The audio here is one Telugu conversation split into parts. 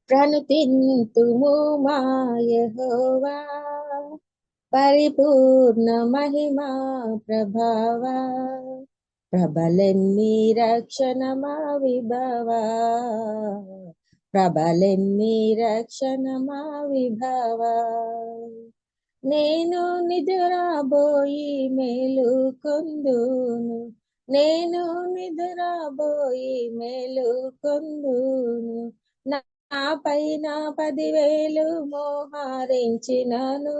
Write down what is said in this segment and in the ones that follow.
ప్రణుతింతుము మా యెహోవా పరిపూర్ణ మహిమా ప్రభావా ప్రబలెన్ని రక్షణ మా విభవా ప్రబలెన్ని రక్షణ మా విభవా నేను నిదురాబోయి మేలు కొందును నేను నిదురాబోయి మేలు కొందును నా పైన 10,000 మోహరించినను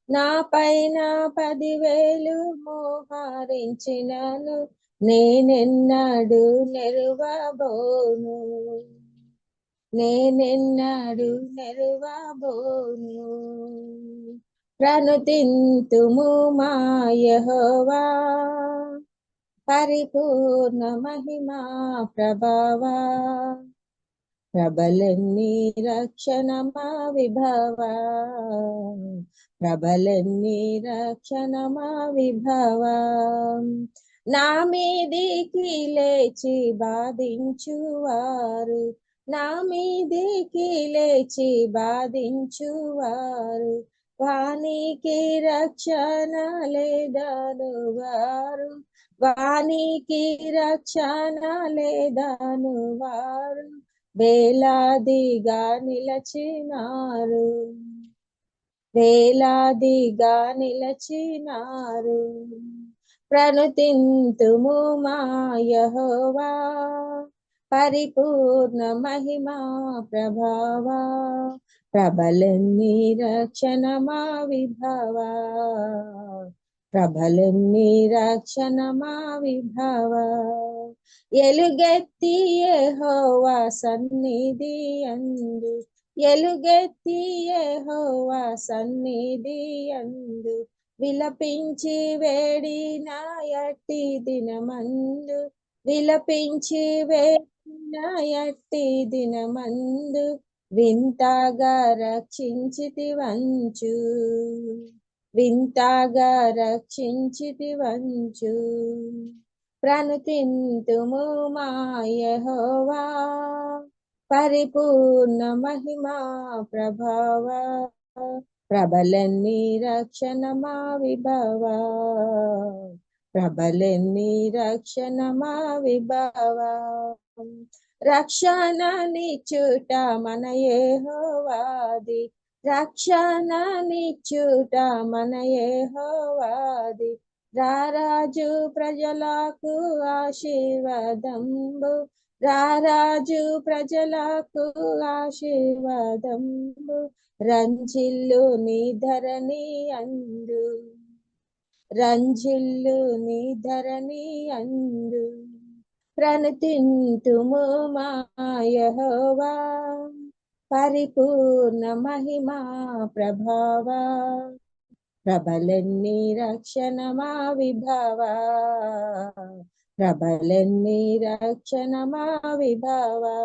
నా పైన 10,000 మోహరించినను నేనెన్నడు నెరువబోను నేనెన్నడు నెరువబోను ప్రణుతింతుము మా యెహోవా పరిపూర్ణ మహిమా ప్రభావా ప్రబలెన్ని రక్షణ మా విభవా ప్రబలెన్ని రక్షణ మా విభవా నా మీదికి లేచి బాధించువారు నా మీదికి లేచి బాధించువారు వానికి రక్షణ లేదను వారు వానికి రక్షణ లేదను వారు వేలాదిగా నిలచినారు వేలాదిగా నిలచినారు ప్రణుతింతుము మా యెహోవా పరిపూర్ణ మహిమా ప్రభావా ప్రబలెన్ని రక్షణ మా విభవా ప్రబలెన్ని రక్షణ మా విభవా ఎలుగెత్తి యెహోవా సన్నిధి యందు ఎలుగెత్తి యెహోవా సన్నిధి యందు విలపించి వేడిన ఎట్టి దినమందు విలపించి వేడిన ఎట్టి దినమందు వింతగా రక్షించితివంచు వింతగా రక్షించితివంచు ప్రణుతింతుము మా యెహోవా పరిపూర్ణ మహిమా ప్రభావా ప్రబలెన్ని రక్షణ మా విభవా ప్రబలెన్ని రక్షణ మా విభవా రక్షణ నిచ్చుట మన యెహోవాది రక్షణ నిచ్చుట మన యెహోవాది రారాజు ప్రజలకు ఆశీర్వాదంబు రారాజు ప్రజలకు ఆశీర్వాదంబు రంజిల్లు నీ ధరణి అందు రంజిల్లు నీ ధరణి అందు ప్రణుతింతుము మా యెహోవా పరిపూర్ణ మహిమా ప్రభావా ప్రబలెన్ని రక్షణ మా విభవా ప్రబలెన్ని రక్షణ మా విభవా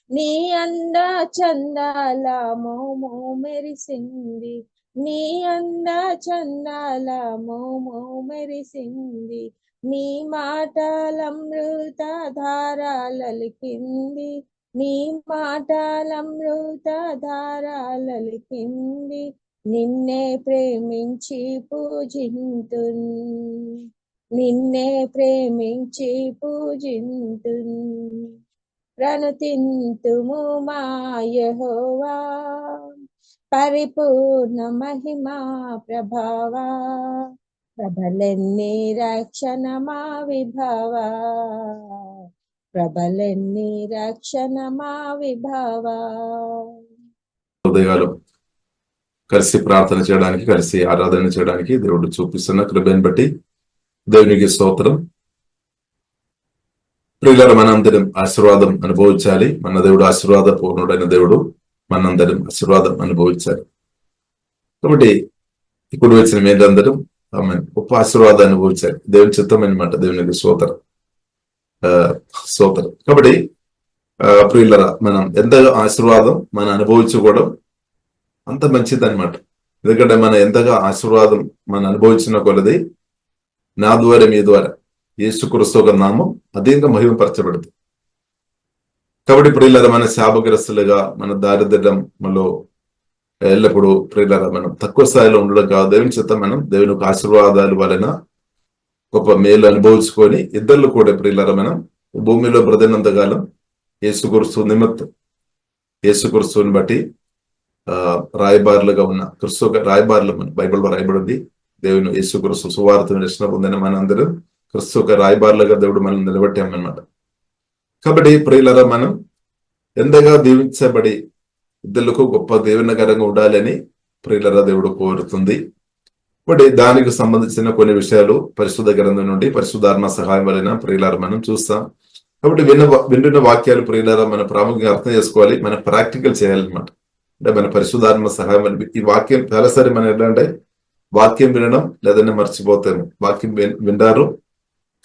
నీ అంద చందాల మోమో మెరిసింది నీ అంద చందాల మోమో మెరిసింది నీ మాటలమృత ధారాలలికింది నీ మాటలమృత ధారాలలికింది నిన్నే ప్రేమించి పూజింతున్ నిన్నే ప్రేమించి పూజింతున్ ప్రణుతింతుము మా యెహోవా పరిపూర్ణ మహిమా ప్రభావా ప్రబలెన్ని రక్షణ మా విభవా ప్రబలెన్ని రక్షణ మా విభవా ఉదయాలు కలిసి ప్రార్థన చేయడానికి కలిసి ఆరాధన చేయడానికి దేవుడు చూపిస్తున్న కృపను బట్టి దేవునికి స్తోత్రం. ప్రియులారా, మనందరం ఆశీర్వాదం అనుభవించాలి. మన దేవుడు ఆశీర్వాద పూర్ణుడైన దేవుడు. మనందరం ఆశీర్వాదం అనుభవించాలి. కాబట్టి ఇప్పుడు వచ్చిన మీరందరం గొప్ప ఆశీర్వాదం అనుభవించాలి. దేవుని చిత్తం అనమాట. దేవునికి స్తోత్రం. కాబట్టి ప్రియులారా, మనం ఎంతగా ఆశీర్వాదం మనం అనుభవించుకోవడం అంత మంచిది అనమాట. ఎందుకంటే మనం ఎంతగా ఆశీర్వాదం మనం అనుభవించిన కొలది నా ద్వారా మీ ద్వారా యేసుక్రీస్తు ఒక నామం అధికంగా మహిమపరచబడుతుంది. కాబట్టి ప్రియులారా, మన శాపగ్రస్తులుగా, మన దారిద్ర్యంలో ఎల్లప్పుడూ ప్రియులారా మనం తక్కువ స్థాయిలో ఉండడం కాదు, దేవుని చేత మనం దేవుని యొక్క ఆశీర్వాదాల వలన గొప్ప మేలు అనుభవించుకొని ఇద్దరు కూడా ప్రియులారా మనం భూమిలో బ్రతికినంత కాలం యేసుక్రీస్తు నిమిత్తం, యేసుక్రీస్తుని బట్టి రాయబారులుగా ఉన్న క్రిస్తు రాయబారులు మన బైబిల్లో రాయబడింది. దేవుని యేసుక్రీస్తు సువార్తను రక్షణ పొందిన మనందరం క్రిస్తు రాయబారులుగా దేవుడు మనం నిలబెట్టామన్నమాట. కాబట్టి ప్రియులారా మనం ఎంతగా దీవించబడి ఇద్దరులకు గొప్ప దీవెనకరంగా ఉండాలని ప్రియులారా దేవుడు కోరుతుంది. కాబట్టి దానికి సంబంధించిన కొన్ని విషయాలు పరిశుద్ధ గ్రంథం నుండి పరిశుద్ధాత్మ సహాయం వలన ప్రియులారా మనం చూస్తాం. కాబట్టి వింటున్న వాక్యాలు ప్రియులారా మన ప్రాముఖ్యంగా అర్థం చేసుకోవాలి, మన ప్రాక్టికల్ చేయాలన్నమాట. అంటే మన పరిశుద్ధాత్మ సహాయం ఈ వాక్యం చాలాసారి మనం ఏంటంటే వాక్యం వినడం లేదంటే మర్చిపోతాము. వాక్యం వింటారు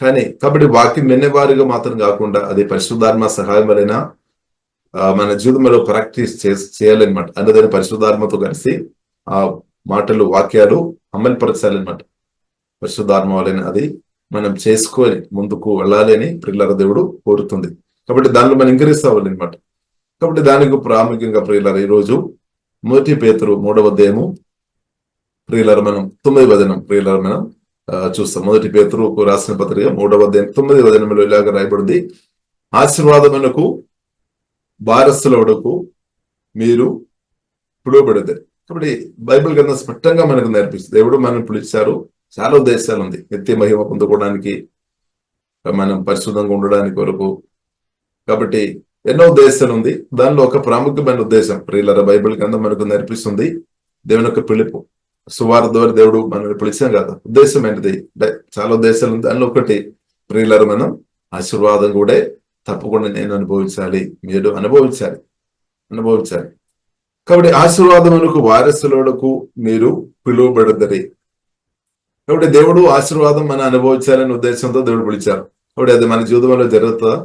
కానీ, కాబట్టి వాక్యం వినేవారిగా మాత్రం కాకుండా అది పరిశుద్ధాత్మ సహాయం వలన మన జీవితంలో ప్రాక్టీస్ చేయాలన్నమాట. అందుకని పరిశుద్ధాత్మతో కలిసి ఆ మాటలు వాక్యాలు అమలుపరచాలన్నమాట. పరిశుద్ధాత్మ వలన అది మనం చేసుకొని ముందుకు వెళ్ళాలి అని ప్రియులారా దేవుడు కోరుతుంది. కాబట్టి దానిలో మనం ఇంక్రీజ్ అవ్వాలన్నమాట. కాబట్టి దానికి ప్రాముఖ్యంగా ప్రియులారా ఈరోజు 1 పేతురు 3వ అధ్యాయము ప్రియులారా మనం 9వ వచనం ప్రియులారా మనం చూస్తాం. 1 పేతురుకు రాసిన పత్రిక 3వ అధ్యాయం 9వ వచనంలో ఇలాగ రాయబడింది, ఆశీర్వాదమునకు వారసులవుటకు మీరు పిలువబడతారు. కాబట్టి బైబిల్ గ్రంథం స్పష్టంగా మనకు నేర్పిస్తుంది. దేవుడు మనం పిలిచారు, చాలా ఉద్దేశాలు ఉంది. నిత్య మహిమ పొందుకోవడానికి, మనం పరిశుద్ధంగా ఉండడానికి వరకు. కాబట్టి ఎన్నో ఉద్దేశాలు ఉంది. దానిలో ఒక ప్రాముఖ్యమైన ఉద్దేశం ప్రియులారా బైబిల్ గ్రంథం మనకు నేర్పిస్తుంది. దేవుని యొక్క పిలుపు సువార్త ద్వారా దేవుడు మనల్ని పిలిచాం కదా, ఉద్దేశం ఏంటిది అంటే చాలా ఉద్దేశాలు ఉంది. దానిలో ఒకటి ప్రియులారా మనం ఆశీర్వాదం కూడా తప్పకుండా నేను అనుభవించాలి, మీరు అనుభవించాలి. కాబట్టి ఆశీర్వాదమునకు వారసులకు మీరు పిలువబడదరి. కాబట్టి దేవుడు ఆశీర్వాదం మనం అనుభవించాలనే ఉద్దేశంతో దేవుడు పిలిచారు. కాబట్టి అది మన జీవితంలో జరుగుతుందా?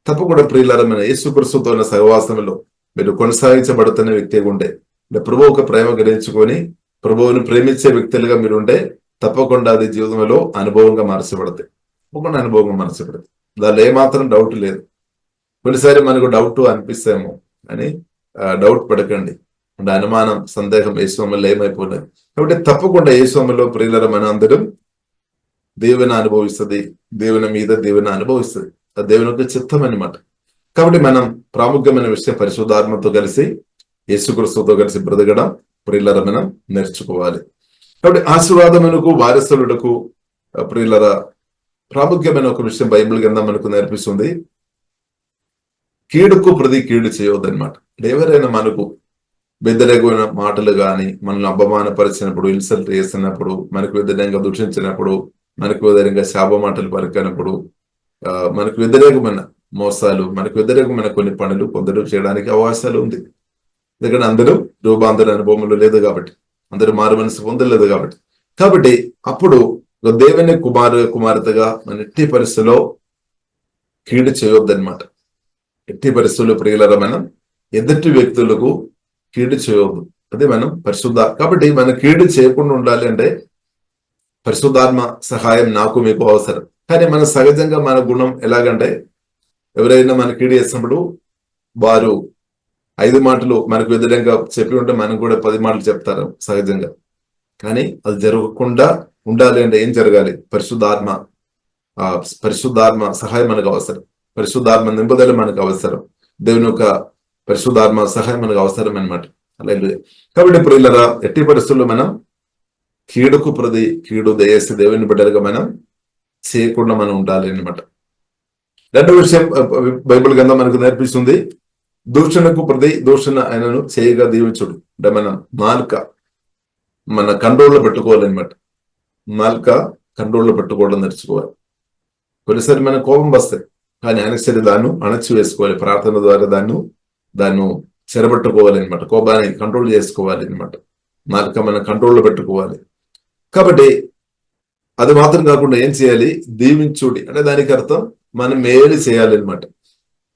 తప్పకుండా ప్రియులారా మన యేసుక్రీస్తుతో ఉన్న సహవాసంలో మీరు కొనసాగించబడుతున్న వ్యక్తిగా ఉంటే, ప్రభు ఒక ప్రేమ గ్రహించుకొని ప్రభువుని ప్రేమించే వ్యక్తులుగా మీరు ఉంటే తప్పకుండా అది జీవితంలో అనుభవంగా మార్చబడతాయి. తప్పకుండా అనుభవంగా మార్చబడతాయి. దానిలో ఏమాత్రం డౌట్ లేదు. కొన్నిసారి మనకు డౌట్ అనిపిస్తాము అని డౌట్ పడకండి. అంటే అనుమానం, సందేహం యేసులో ఏమైపోలేదు. కాబట్టి తప్పకుండా యేసులో ప్రియులారా మన అందరం దేవుని అనుభవిస్తుంది, దేవుని మీద దేవుని అనుభవిస్తుంది. అది దేవుని యొక్క చిత్తం అన్నమాట. కాబట్టి మనం ప్రాముఖ్యమైన విషయం పరిశుద్ధాత్మతో కలిసి యేసుక్రీస్తుతో కలిసి బ్రతకడం ప్రియులారా మనం నేర్చుకోవాలి. కాబట్టి ఆశీర్వాదమునకు వారసులకు ప్రియులారా ప్రాముఖ్యమైన ఒక విషయం బైబిల్ గ్రంథం మనకు నేర్పిస్తుంది, కీడుకు ప్రతి కీడు చేయవద్దన్నమాట. ఎవరైనా మనకు వ్యతిరేకమైన మాటలు కానీ, మనల్ని అపమానపరిచినప్పుడు, ఇన్సల్ట్ చేసినప్పుడు, మనకు వ్యతిరేకంగా దూషించినప్పుడు, మనకు వ్యతిరేకంగా శాప మాటలు పలికినప్పుడు, మనకు వ్యతిరేకమైన మోసాలు, మనకు వ్యతిరేకమైన కొన్ని పనులు కొందరు చేయడానికి అవకాశాలు ఉంది. ఎందుకంటే అందరూ రూపాంతర అనుభవంలో లేదు కాబట్టి, అందరూ మారు మనసు పొందలేదు కాబట్టి అప్పుడు దేవుని కుమార్తెగా మన ఎట్టి పరిస్థితుల్లో కీడు చేయొద్దన్నమాట. ఎట్టి పరిస్థితుల్లో ప్రియులారా మనం ఎదుటి వ్యక్తులకు కీడు చేయవద్దు. అది మనం కాబట్టి మన కీడు చేయకుండా ఉండాలి అంటే పరిశుద్ధాత్మ సహాయం నాకు మీకు అవసరం. కానీ మన సహజంగా మన గుణం ఎలాగంటే, ఎవరైనా మన కీడు చేసినప్పుడు వారు 5 మాటలు మనకు వ్యతిరేకంగా చెప్పి ఉంటే మనం కూడా 10 మాటలు చెప్తారు సహజంగా. కానీ అది జరగకుండా ఉండాలి అంటే ఏం జరగాలి? పరిశుద్ధాత్మ సహాయం మనకు అవసరం, పరిశుద్ధాత్మ నింపుదల మనకు అవసరం, దేవుని యొక్క పరిశుద్ధాత్మ సహాయం మనకు అవసరం అన్నమాట. అలాగే కాబట్టి ప్రియులారా ఎట్టి పరిస్థితుల్లో మనం కీడుకు ప్రతి కీడు దయచేసి దేవుని బిడ్డలుగా మనం చేయకుండా మనం ఉండాలి అన్నమాట. రెండో విషయం బైబిల్ గ్రంథం మనకు నేర్పిస్తుంది, దూషణకు ప్రతి దూషణ ఆయనను చేయగా దీవించుడు. అంటే మనం నాలుక మన కంట్రోల్లో పెట్టుకోవాలన్నమాట. నాలుక కంట్రోల్లో పెట్టుకోవడం నేర్చుకోవాలి. కొన్నిసారి మన కోపం వస్తాయి, కానీ అనసరి దాన్ని అణచి వేసుకోవాలి. ప్రార్థన ద్వారా దాన్ని చెరబట్టుకోవాలి అనమాట. కోపాన్ని కంట్రోల్ చేసుకోవాలి అనమాట. నాలుక మన కంట్రోల్లో పెట్టుకోవాలి. కాబట్టి అది మాత్రం కాకుండా ఏం చేయాలి? దీవించుడి అంటే దానికి అర్థం మనం మేలు చేయాలి అనమాట.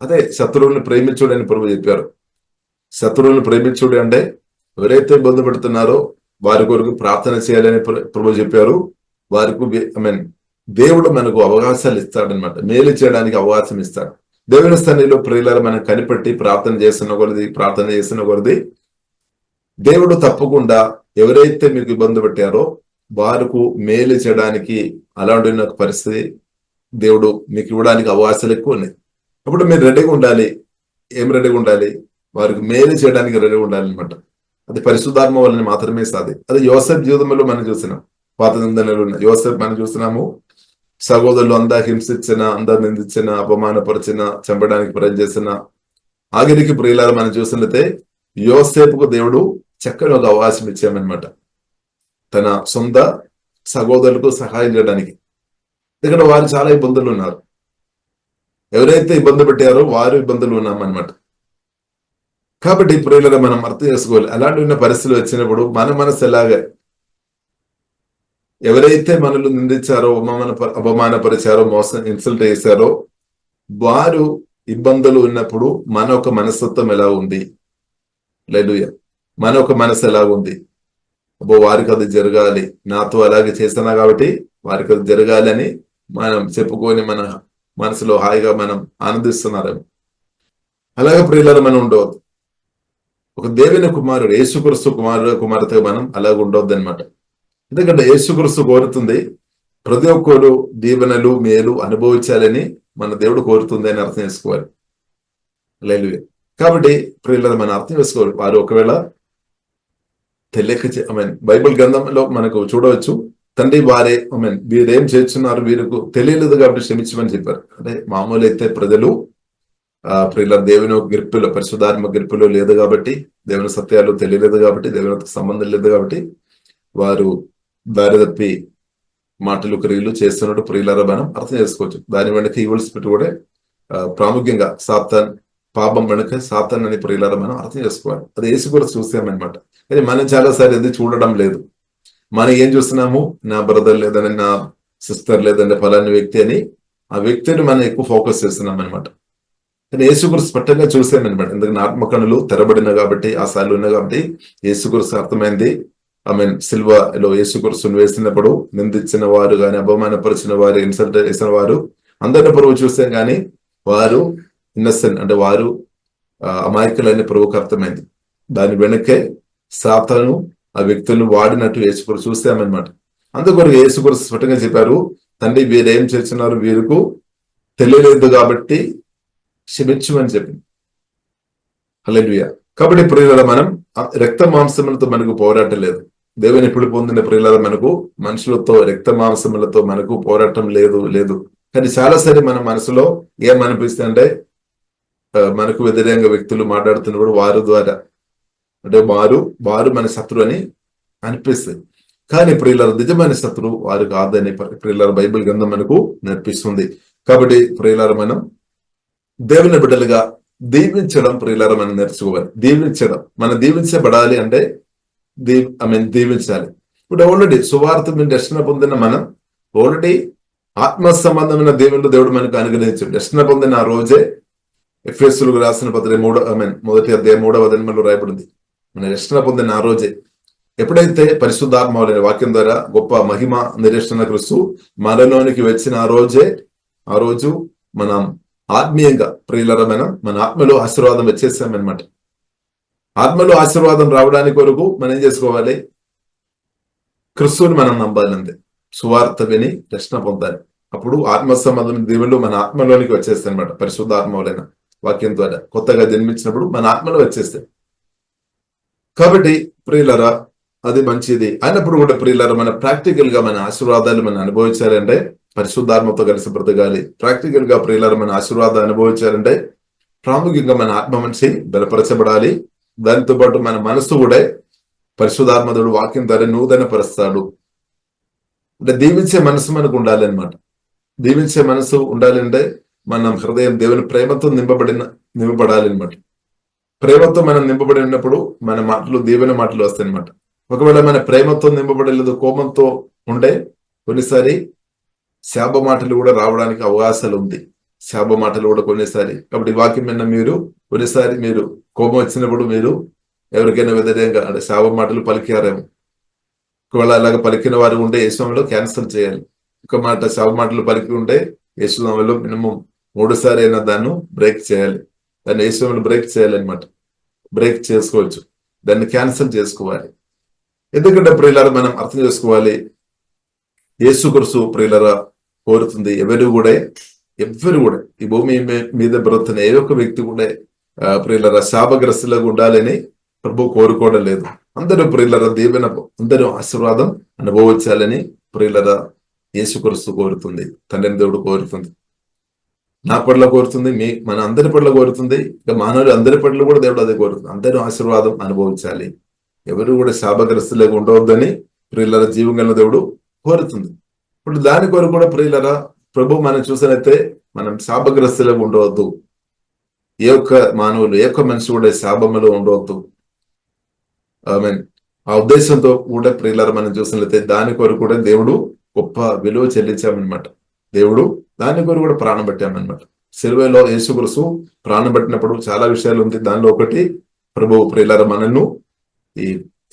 అదే శత్రువుల్ని ప్రేమించుడు అని ప్రభు చెప్పారు. శత్రువులను ప్రేమించుడు అంటే ఎవరైతే ఇబ్బంది పెడుతున్నారో వారి కొరకు ప్రార్థన చేయాలని ప్రభు చెప్పారు. వారికి దేవుడు మనకు అవకాశాలు ఇస్తాడనమాట, మేలు చేయడానికి అవకాశం ఇస్తాడు. దేవుని సన్నిధిలో ప్రియులారా మనం కనిపెట్టి ప్రార్థన చేసిన కొలది దేవుడు తప్పకుండా ఎవరైతే మీకు ఇబ్బంది పెట్టారో వారికి మేలు చేయడానికి అలాంటి ఒక పరిస్థితి దేవుడు మీకు ఇవ్వడానికి అవకాశాలు ఎక్కువ ఉన్నాయి. అప్పుడు మీరు రెడీగా ఉండాలి. ఏం రెడీగా ఉండాలి? వారికి మేలు చేయడానికి రెడీగా ఉండాలి అనమాట. అది పరిశుద్ధాత్మ వలన మాత్రమే సాధ్యం. అది యోసేపు జీవితంలో మనం చూసినాం. పాత నిబంధనలో యోసేపు మనం చూసినాము. సహోదరులు అందా హింసించిన, అందరు నిందించిన, అపమానపరిచిన, చంపడానికి ప్రయత్నం చేసిన ఆఖరికి ప్రియులారా మనం చూసినట్లయితే యోసేపుకు దేవుడు చక్కని ఒక అవకాశం ఇచ్చామన్నమాట, తన సొంత సహోదరులకు సహాయం చేయడానికి. ఇక్కడ వారు చాలా ఇబ్బందులు ఉన్నారు. ఎవరైతే ఇబ్బంది పెట్టారో వారు ఇబ్బందులు ఉన్నామన్నమాట. కాబట్టి ప్రియులారా మనం అర్థం చేసుకోవాలి. అలాంటి ఉన్న పరిస్థితులు వచ్చినప్పుడు మన మనసు ఎలాగే ఎవరైతే మనల్ని నిందించారో, అవమానపరిచారో, ఇన్సల్ట్ చేశారో వారు ఇబ్బందులు ఉన్నప్పుడు మన ఒక మనస్తత్వం ఎలా ఉంది? హల్లెలూయా. మన ఒక మనసు ఎలా ఉంది? వారికి అది జరగాలి, నాతో అలాగే చేస్తున్నా కాబట్టి వారికి అది జరగాలి అని మనం చెప్పుకొని మన మనసులో హాయిగా మనం ఆనందిస్తున్నారేమో. అలాగే ప్రియులారా మనం ఉండవద్దు. ఒక దేవుని కుమారుడు, యేసుక్రీస్తు కుమార్తెగా మనం అలాగ ఉండవద్దు అనమాట. ఎందుకంటే యేసుక్రీస్తు కోరుతుంది ప్రతి ఒక్కరు దీవెనలు మేలు అనుభవించాలని మన దేవుడు కోరుతుంది అని అర్థం చేసుకోవాలి. హల్లెలూయా. కాబట్టి ప్రియులారా మనం అర్థం చేసుకోవాలి. వారు ఒకవేళ తెలియక బైబిల్ గ్రంథంలో మనకు చూడవచ్చు, తండ్రి వారే వీరేం చేస్తున్నారు, వీరికి తెలియలేదు కాబట్టి క్షమించమని చెప్పారు. అంటే మామూలు అయితే ప్రజలు ప్రియులారా దేవుని గ్రిప్పులో, పరిశుద్ధాత్మ గ్రిప్పులో లేదు కాబట్టి, దేవుని సత్యాలు తెలియలేదు కాబట్టి, దేవునికి సంబంధం లేదు కాబట్టి వారు దారి తప్పి మాటలు క్రియలు చేస్తున్నట్టు ప్రియులారా మనం అర్థం చేసుకోవచ్చు. దాని వెనక ఈవిల్ స్పిరిట్ కూడా ప్రాముఖ్యంగా సాతాన్, పాపం వెనక సాతాన్ అని ప్రియులారా మనం అర్థం చేసుకోవాలి. అది యేసు కూడా చూసామన్నమాట. కానీ మనం చాలాసార్లు అది చూడడం లేదు. మనం ఏం చూస్తున్నాము? నా బ్రదర్ లేదని, నా సిస్టర్ లేదంటే ఫలాని వ్యక్తి అని ఆ వ్యక్తిని మనం ఎక్కువ ఫోకస్ చేస్తున్నాం అనమాట. కానీ యేసుక్రీస్తు స్పష్టంగా చూసామన్నమాట. ఎందుకంటే ఆత్మకణులు తెరబడిన కాబట్టి, ఆ స్థాయిలో ఉన్నాయి కాబట్టి యేసుక్రీస్తు అర్థమైంది. సిల్వలో యేసుక్రీస్తును వేసినప్పుడు నిందించిన వారు కానీ, అవమానపరిచిన వారు, ఇన్సల్ట్ చేసిన వారు అందరిని ప్రభువు చూసాం, కానీ వారు ఇన్నసెంట్ అంటే వారు అమాయకులని ప్రభువుకు అర్థమైంది. దాని వెనకే సాతాను ఆ వ్యక్తులను వాడినట్టు యేసుక్రీస్తు చూసామన్నమాట. అందుకొరకు యేసుక్రీస్తు స్పష్టంగా చెప్పారు, తండ్రి వీరేం చేస్తున్నారు వీరికి తెలియలేదు కాబట్టి క్షమించమని చెప్పింది. హల్లెలూయా. కాబట్టి ప్రియులారా మనం రక్త మాంసములతో మనకు పోరాటం లేదు. దేవుని ఎప్పుడు పొందిన ప్రియులారా మనకు మనుషులతో, రక్త మాంసములతో మనకు పోరాటం లేదు. కానీ చాలాసారి మన మనసులో ఏమనిపిస్తుంది అంటే మనకు వ్యతిరేకంగా వ్యక్తులు మాట్లాడుతున్నప్పుడు వారి ద్వారా అంటే వారు మన శత్రువు అని అనిపిస్తుంది. కానీ ప్రియులారా నిజమైన శత్రువు వారు కాదని ప్రియులారా బైబిల్ గ్రంథం మనకు నేర్పిస్తుంది. కాబట్టి ప్రియులారా మనం దేవుని బిడ్డలుగా దీవించడం ప్రియులారా మనం నేర్చుకోవాలి. మనం దీవించబడాలి అంటే దీవించాలి. ఇప్పుడు ఆల్రెడీ సువార్త మీద రక్షణ పొందిన మనం ఆల్రెడీ ఆత్మ సంబంధమైన దేవుడు మనకు అనుగ్రహించాడు. రక్షణ పొందిన ఆ రోజే ఎఫెసీయులకు రాసిన పత్రిక 1వ అధ్యాయం 3వ వచనంలో రాయబడింది. మన రక్షణ పొందిన ఆ రోజే, ఎప్పుడైతే పరిశుద్ధాత్మ అనే వాక్యం ద్వారా గొప్ప మహిమ నిరీక్షణ క్రీస్తు మనలోనికి వచ్చిన ఆ రోజు మనం ఆత్మీయంగా ప్రియులారా మన ఆత్మలో ఆశీర్వాదం వచ్చేసామన్నమాట. ఆత్మలో ఆశీర్వాదం రావడానికి వరకు మనం ఏం చేసుకోవాలి? క్రీస్తుని మనం నమ్మాలంతే. సువార్త విని రక్షణ పొందాలి. అప్పుడు ఆత్మ సంబంధం దేవుళ్ళు మన ఆత్మలోనికి వచ్చేస్తాయి అనమాట. పరిశుద్ధ ఆత్మలైన వాక్యం ద్వారా కొత్తగా జన్మించినప్పుడు మన ఆత్మలో వచ్చేస్తాయి. కాబట్టి ప్రియులారా అది మంచిది అయినప్పుడు కూడా ప్రియులారా మన ప్రాక్టికల్ గా మన ఆశీర్వాదాలు మనం అనుభవించాలంటే పరిశుద్ధాత్మతో కలిసి బ్రతకాలి. ప్రాక్టికల్ గా ప్రియులారా మన ఆశీర్వాదాలు అనుభవించాలంటే ప్రాముఖ్యంగా మన ఆత్మ మనిషి బలపరచబడాలి. దానితో పాటు మన మనసు కూడా పరిశుద్ధాత్మదుడు వాక్యం ద్వారా నూతన పరుస్తాడు. అంటే దీవించే మనసు మనకు ఉండాలి అనమాట. దీవించే మనసు ఉండాలంటే మనం హృదయం దేవుని ప్రేమతో నింపబడాలి అనమాట. ప్రేమతో మనం నింపబడి ఉన్నప్పుడు మన మాటలు దీవెన మాటలు వస్తాయి అనమాట. ఒకవేళ మన ప్రేమతో నింపబడలేదు, కోపంతో ఉంటే కొన్నిసారి శాప మాటలు కూడా రావడానికి అవకాశాలు ఉంది. శాప మాటలు కూడా కొన్నిసారి. కాబట్టి వాక్యం విన్న కొన్నిసారి మీరు కోపం వచ్చినప్పుడు మీరు ఎవరికైనా వ్యతిరేకంగా అంటే శాప మాటలు పలికారేమో. ఒకవేళ అలాగ పలికిన వారు ఉంటే యేసునామములో క్యాన్సిల్ చేయాలి. ఒక మాట శాప మాటలు పలికి ఉంటే యేసునామములో మినిమం మూడోసారి అయినా దాన్ని బ్రేక్ చేయాలి. దాన్ని యేసులో బ్రేక్ చేయాలన్నమాట. బ్రేక్ చేసుకోవచ్చు, దాన్ని క్యాన్సిల్ చేసుకోవాలి. ఎందుకంటే ప్రియులారా మనం అర్థం చేసుకోవాలి, యేసుక్రీస్తు ప్రియులారా కోరుతుంది ఎవ్వరు కూడా ఈ భూమి మీద బ్రతున్న ఏ ఒక్క వ్యక్తి కూడా ప్రియులారా శాపగ్రస్తులుగా ఉండాలని ప్రభు కోరుకోవడం లేదు. అందరూ ప్రియులారా దీవెన, అందరూ ఆశీర్వాదం అనుభవించాలని ప్రియులారా యేసుక్రీస్తు కోరుతుంది, తండ్రిని దేవుడు కోరుతుంది, నా పట్ల కోరుతుంది, మన అందరి పట్ల కోరుతుంది, ఇక మానవులు అందరి పట్ల కూడా దేవుడు అదే కోరుతుంది. అందరూ ఆశీర్వాదం అనుభవించాలి, ఎవరు కూడా శాపగ్రస్తులుగా ఉండవద్దని ప్రియులారా జీవంగల దేవుడు కోరుతుంది. ఇప్పుడు దాని కొరకు కూడా ప్రియులారా ప్రభు మనం చూసినైతే మనం శాపగ్రస్తులుగా ఉండవద్దు. ఏ ఒక్క మానవులు, ఏ ఒక్క మనిషి కూడా శాపములో ఉండవద్దు. ఆ ఉద్దేశంతో కూడా ప్రియులారా మనం చూసినట్లయితే దాని కొరకు కూడా దేవుడు గొప్ప విలువ చెల్లించామన్నమాట. దేవుడు దాని కొరకు కూడా ప్రాణం పెట్టామన్నమాట. సిలువలో యేసుక్రీస్తు ప్రాణం పెట్టినప్పుడు చాలా విషయాలు ఉంది. దానిలో ఒకటి ప్రభు ప్రియులారా మనను ఈ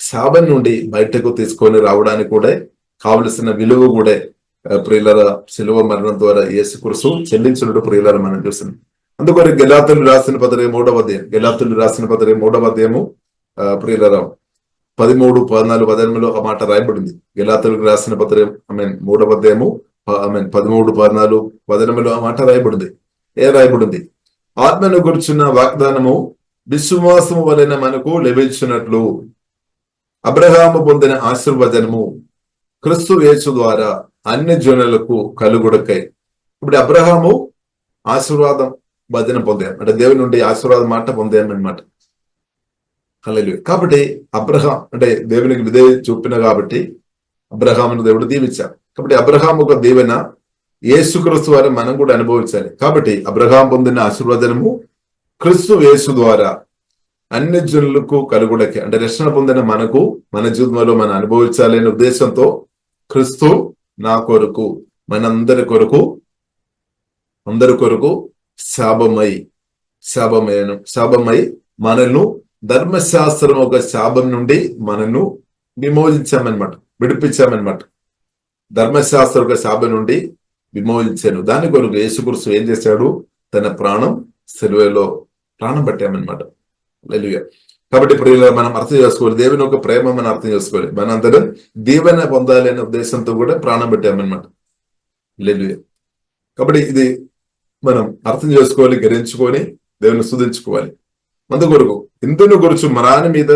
శాపం నుండి బయటకు తీసుకొని రావడానికి కూడా కావలసిన విలువ కూడా ప్రియులారా సిలువ మరణం ద్వారా యేసుక్రీస్తు చెల్లించుడు ప్రియులారా మనం చూస్తున్నాం. అందుకని గలాతీయులకు రాసిన పత్రిక 3వ అధ్యాయం, గలాతీయులకు రాసిన పత్రిక 3వ అధ్యాయము ప్రియులారా 13, 14, 18 ఆ మాట రాయబడింది. గలాతీయులకు రాసిన పత్రిక 3వ అధ్యాయము 13, 14, 18 ఆ మాట రాయబడింది. రాయబడింది, ఆత్మను గురించిన వాగ్దానము విశ్వాసము వలన మనకు లభించినట్లు అబ్రహాము పొందిన ఆశీర్వచనము క్రీస్తు యేసు ద్వారా అన్ని జనులకు కలుగుడకై. ఇప్పుడు అబ్రహాము ఆశీర్వాదం వచనం పొందాం అంటే దేవుని నుండి ఆశీర్వాదం మాట పొందామన్నమాట. హల్లెలూయా. కాబట్టి అబ్రహాం అంటే దేవునికి విధేయత చూపిన కాబట్టి అబ్రహామును దేవుడు దీవించాడు. కాబట్టి అబ్రహాం ఒక దీవెన యేసుక్రీస్తు ద్వారా మనం కూడా అనుభవించాలి. కాబట్టి అబ్రహాం పొందిన ఆశీర్వచనము క్రీస్తు యేసు ద్వారా అన్ని జనులకు కలుగుడకి అంటే రక్షణ పొందిన మనకు మన జీవితంలో మనం అనుభవించాలి అనే ఉద్దేశంతో క్రీస్తు నా కొరకు మనందరి కొరకు అందరి కొరకు శాపమై మనను ధర్మశాస్త్రం ఒక శాపం నుండి మనను విమోచించామన్నమాట, విడిపించామన్నమాట. ధర్మశాస్త్ర ఒక శాపం నుండి విమోచించాను. దాని కొరకు యేసుక్రీస్తు ఏం చేశాడు, తన ప్రాణం సిలువలో ప్రాణం పెట్టామన్నమాట. హల్లెలూయా. కాబట్టి ప్రియులారా మనం అర్థం చేసుకోవాలి, దేవుని ఒక ప్రేమ మనం అర్థం చేసుకోవాలి. మనందరం దీవెన పొందాలి అనే ఉద్దేశంతో కూడా ప్రాణం పెట్టామన్నమాట. హల్లెలూయా. కాబట్టి ఇది మనం అర్థం చేసుకోవాలి, గ్రహించుకొని దేవుని స్తుతించుకోవాలి. అందుకొరకు ఇందును గురించి మరాని మీద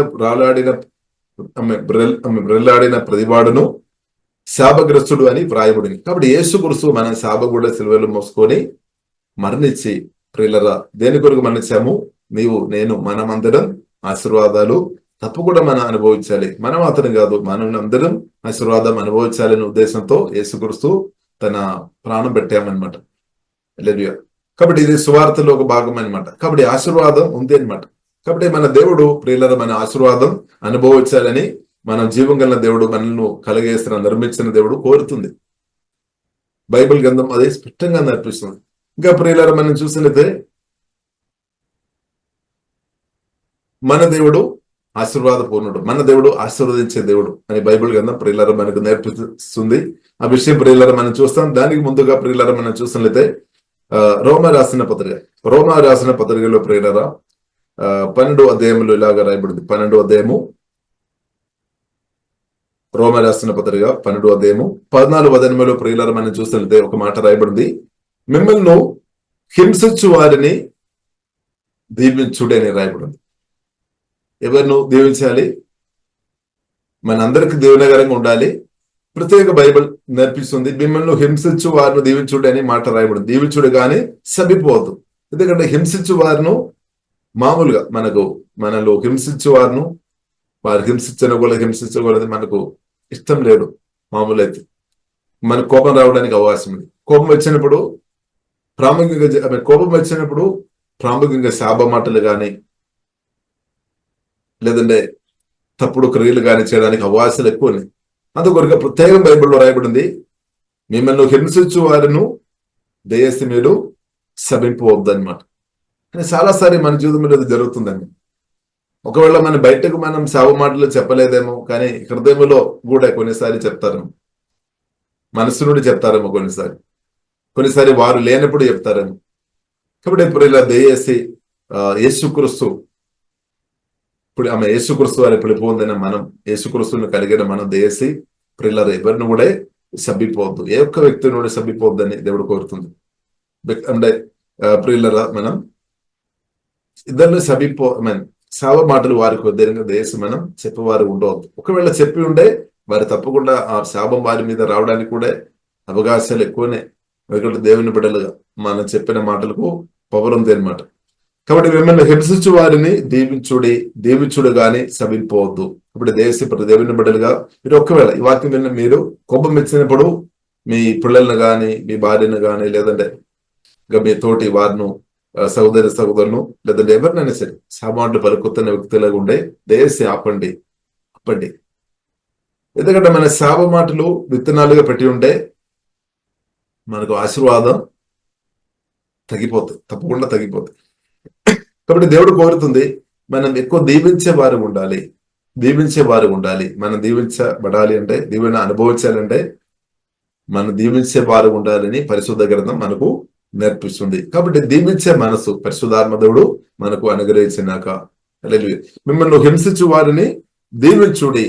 బ్రెల్లాడిన ప్రతివాడును శాపగ్రస్తుడు అని వ్రాయబడింది. కాబట్టి యేసుక్రీస్తు మన శాప కూడా సిలువలో మోసుకొని మరణించి ప్రియులారా దేని కొరకు మరణించాము, నీవు నేను మనమందరం ఆశీర్వాదాలు తప్పకుండా మనం అనుభవించాలి. మనం మాత్రం కాదు, మనం అందరం ఆశీర్వాదం అనుభవించాలనే ఉద్దేశంతో యేసుక్రీస్తు తన ప్రాణం పెట్టామన్నమాట. హల్లెలూయా. కాబట్టి ఇది సువార్తలో ఒక భాగం అనమాట. కాబట్టి ఆశీర్వాదం ఉంది అనమాట. కాబట్టి మన దేవుడు ప్రియులారా మన ఆశీర్వాదం అనుభవించాలని మనం జీవం గల దేవుడు మనల్ని కలగేసిన నిర్మించిన దేవుడు కోరుతుంది. బైబిల్ గ్రంథం అదే స్పష్టంగా నేర్పిస్తుంది. ఇంకా ప్రియులారా మనం చూసినట్లయితే మన దేవుడు ఆశీర్వాద పూర్ణుడు, మన దేవుడు ఆశీర్వదించే దేవుడు అని బైబిల్ గ్రంథం ప్రియులారా మనకు నేర్పిస్తుంది. ఆ విషయం ప్రియులారా మనం చూస్తాం. దానికి ముందుగా ప్రియులారా మనం చూసినట్లయితే రోమా రాసిన పత్రికలో ప్రియులారా 12వ అధ్యాయంలో ఇలాగా రాయబడింది. 12వ అధ్యాయము రోమా రాసిన పత్రిక 12వ అధ్యాయము 14వ వచనంలో ప్రియులారా మనం చూసినట్లయితే ఒక మాట రాయబడింది, మిమ్మల్ని హింసించు వారిని దీవించుడని రాయబడింది. ఎవరిను దీవించాలి, మనందరికి దీవెనకరంగా ఉండాలి. ప్రత్యేక బైబిల్ నేర్పిస్తుంది, మిమ్మల్ని హింసించు వారిని దీవించుడు అని మాట రాయబడింది. దీవించుడు కానీ సభిపోవద్దు. ఎందుకంటే హింసించు వారిను మామూలుగా మనలో హింసించు వారిను వారు హింసించకూడదు మనకు ఇష్టం లేదు. మామూలు అయితే మనకు కోపం రావడానికి అవకాశం ఉంది. కోపం వచ్చినప్పుడు ప్రాముఖ్యంగా శాప మాటలు కానీ లేదంటే తప్పుడు క్రియలు కానీ చేయడానికి అవకాశాలు ఎక్కువ ఉన్నాయి. అందుకొరకు ప్రత్యేకం బైబిల్లో రాయబడింది, మిమ్మల్ని హింసించు వారిను దయచేసి మీరు శపింపవద్దు అనమాట. కానీ చాలాసారి మన జీవితంలో ఇది జరుగుతుందండి. ఒకవేళ మన బయటకు మనం శాప మాటలు చెప్పలేదేమో, కానీ హృదయంలో కూడా కొన్నిసారి చెప్తారేమో, మనసు నుండి చెప్తారేమో, కొన్నిసారి వారు లేనప్పుడు చెప్తారేమో. కాబట్టి ఇప్పుడు ఇలా దయచేసి యేసుక్రీస్తు ఇప్పుడు ఆమె యేసుక్రీస్తు వారి పిలిపోందిన మనం యేసుక్రీస్తుని కలిగిన మనం దయచేసి ప్రిల్లర్ ఎవరిని కూడా సబ్బిపోవద్దు, ఏ ఒక్క వ్యక్తిని కూడా సబ్బిపోవద్దని దేవుడు కోరుతుంది. అంటే ప్రిల్లర మనం ఇద్దరిని శాప మాటలు వారికి ఉద్దేశంగా దేశ మనం చెప్పేవారు ఉండవద్దు. ఒకవేళ చెప్పి ఉండే వారు తప్పకుండా ఆ శాపం వారి మీద రావడానికి కూడా అవకాశాలు ఎక్కువనే. ఎందుకంటే దేవుని బిడ్డలుగా మనం చెప్పిన మాటలకు పవర్ ఉంది అనమాట. కాబట్టి మిమ్మల్ని హింసించు వారిని దీవించుడు గాని శపింపవద్దు. ఇప్పుడు దేవుని బిడ్డలుగా మీరు ఒకవేళ ఈ వాక్యం విన్న మీరు కోపం ఇచ్చినప్పుడు మీ పిల్లలను గాని మీ భార్యను గాని లేదంటే మీ తోటి వారిను సహోదరులను లేదంటే ఎవరినైనా సరే సామాన్లు పలుకుతున్న వ్యక్తులుగా ఉండే దయచేసి ఆపండి. ఎందుకంటే మన శాప మాటలు విత్తనాలుగా పెట్టి ఉంటే మనకు ఆశీర్వాదం తప్పకుండా తగ్గిపోతుంది. కాబట్టి దేవుడు కోరుతుంది మనం ఎక్కువ దీవించే వారు ఉండాలి. మనం దీవించబడాలి అంటే దీవెన అనుభవించాలంటే మనం దీవించే వారు ఉండాలని పరిశుద్ధ గ్రంథం మనకు నేర్పిస్తుంది. కాబట్టి దీవించే మనసు పరిశుద్ధాత్మ దేవుడు మనకు అనుగ్రహించినాక మిమ్మల్ని హింసించు వారిని దీవించుడి.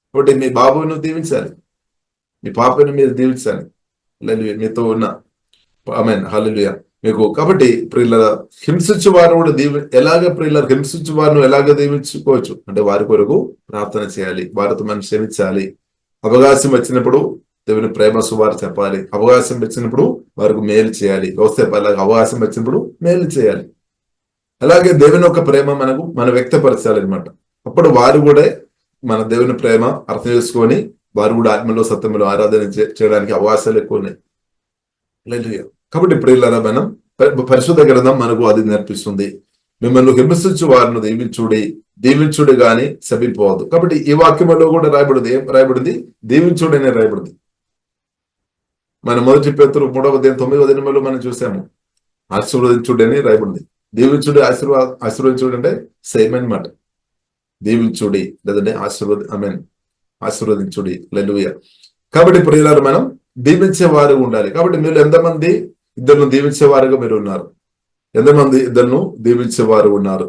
కాబట్టి మీ బాబును దీవించాలి, మీ పాపను మీరు దీవించాలి. మీతో ఉన్న ఆమేన్ హల్లెలూయా మీకు. కాబట్టి ప్రియుల హింసించు వారు కూడా హింసించు వారిని ఎలాగ దీవించుకోవచ్చు అంటే వారి కొరకు ప్రార్థన చేయాలి, వారితో మనం క్షమించాలి. అవకాశం వచ్చినప్పుడు దేవుని ప్రేమ సువారు చెప్పాలి, అవకాశం వచ్చినప్పుడు వారికి మేలు చేయాలి. అలాగే అవకాశం వచ్చినప్పుడు మేలు చేయాలి. అలాగే దేవుని యొక్క ప్రేమ మనం వ్యక్తపరచాలి అనమాట. అప్పుడు వారు కూడా మన దేవుని ప్రేమ అర్థం చేసుకొని వారు కూడా ఆత్మలో సత్యంలో ఆరాధన చేయడానికి అవకాశాలు ఎక్కువ ఉన్నాయి. కాబట్టి ప్రియులారా మనం పరిశుద్ధ గ్రంథం మనకు అది నేర్పిస్తుంది. మిమ్మల్ని హింసించు వారిని దీవించుడు గాని శపింపవద్దు. కాబట్టి ఈ వాక్యంలో కూడా రాయబడింది, ఏం రాయబడింది? దీవించుడు అనే రాయబడింది. మన 1 పేతురు 3:9 మనం చూసాము ఆశీర్వదించుడు అని రాయబడింది. దీవించుడు ఆశీర్వదించుడు అంటే సేమ్ అన్నమాట. దీవించుడి లేదంటే ఆశీర్వదించుడి. హల్లెలూయా. కాబట్టి ప్రియులారా మనం దీవించే వారు ఉండాలి. కాబట్టి మీరు ఎంతమంది ఇద్దరును దీవించేవారుగా మీరు ఉన్నారు? ఎంతమంది ఇద్దరును దీవించేవారు ఉన్నారు?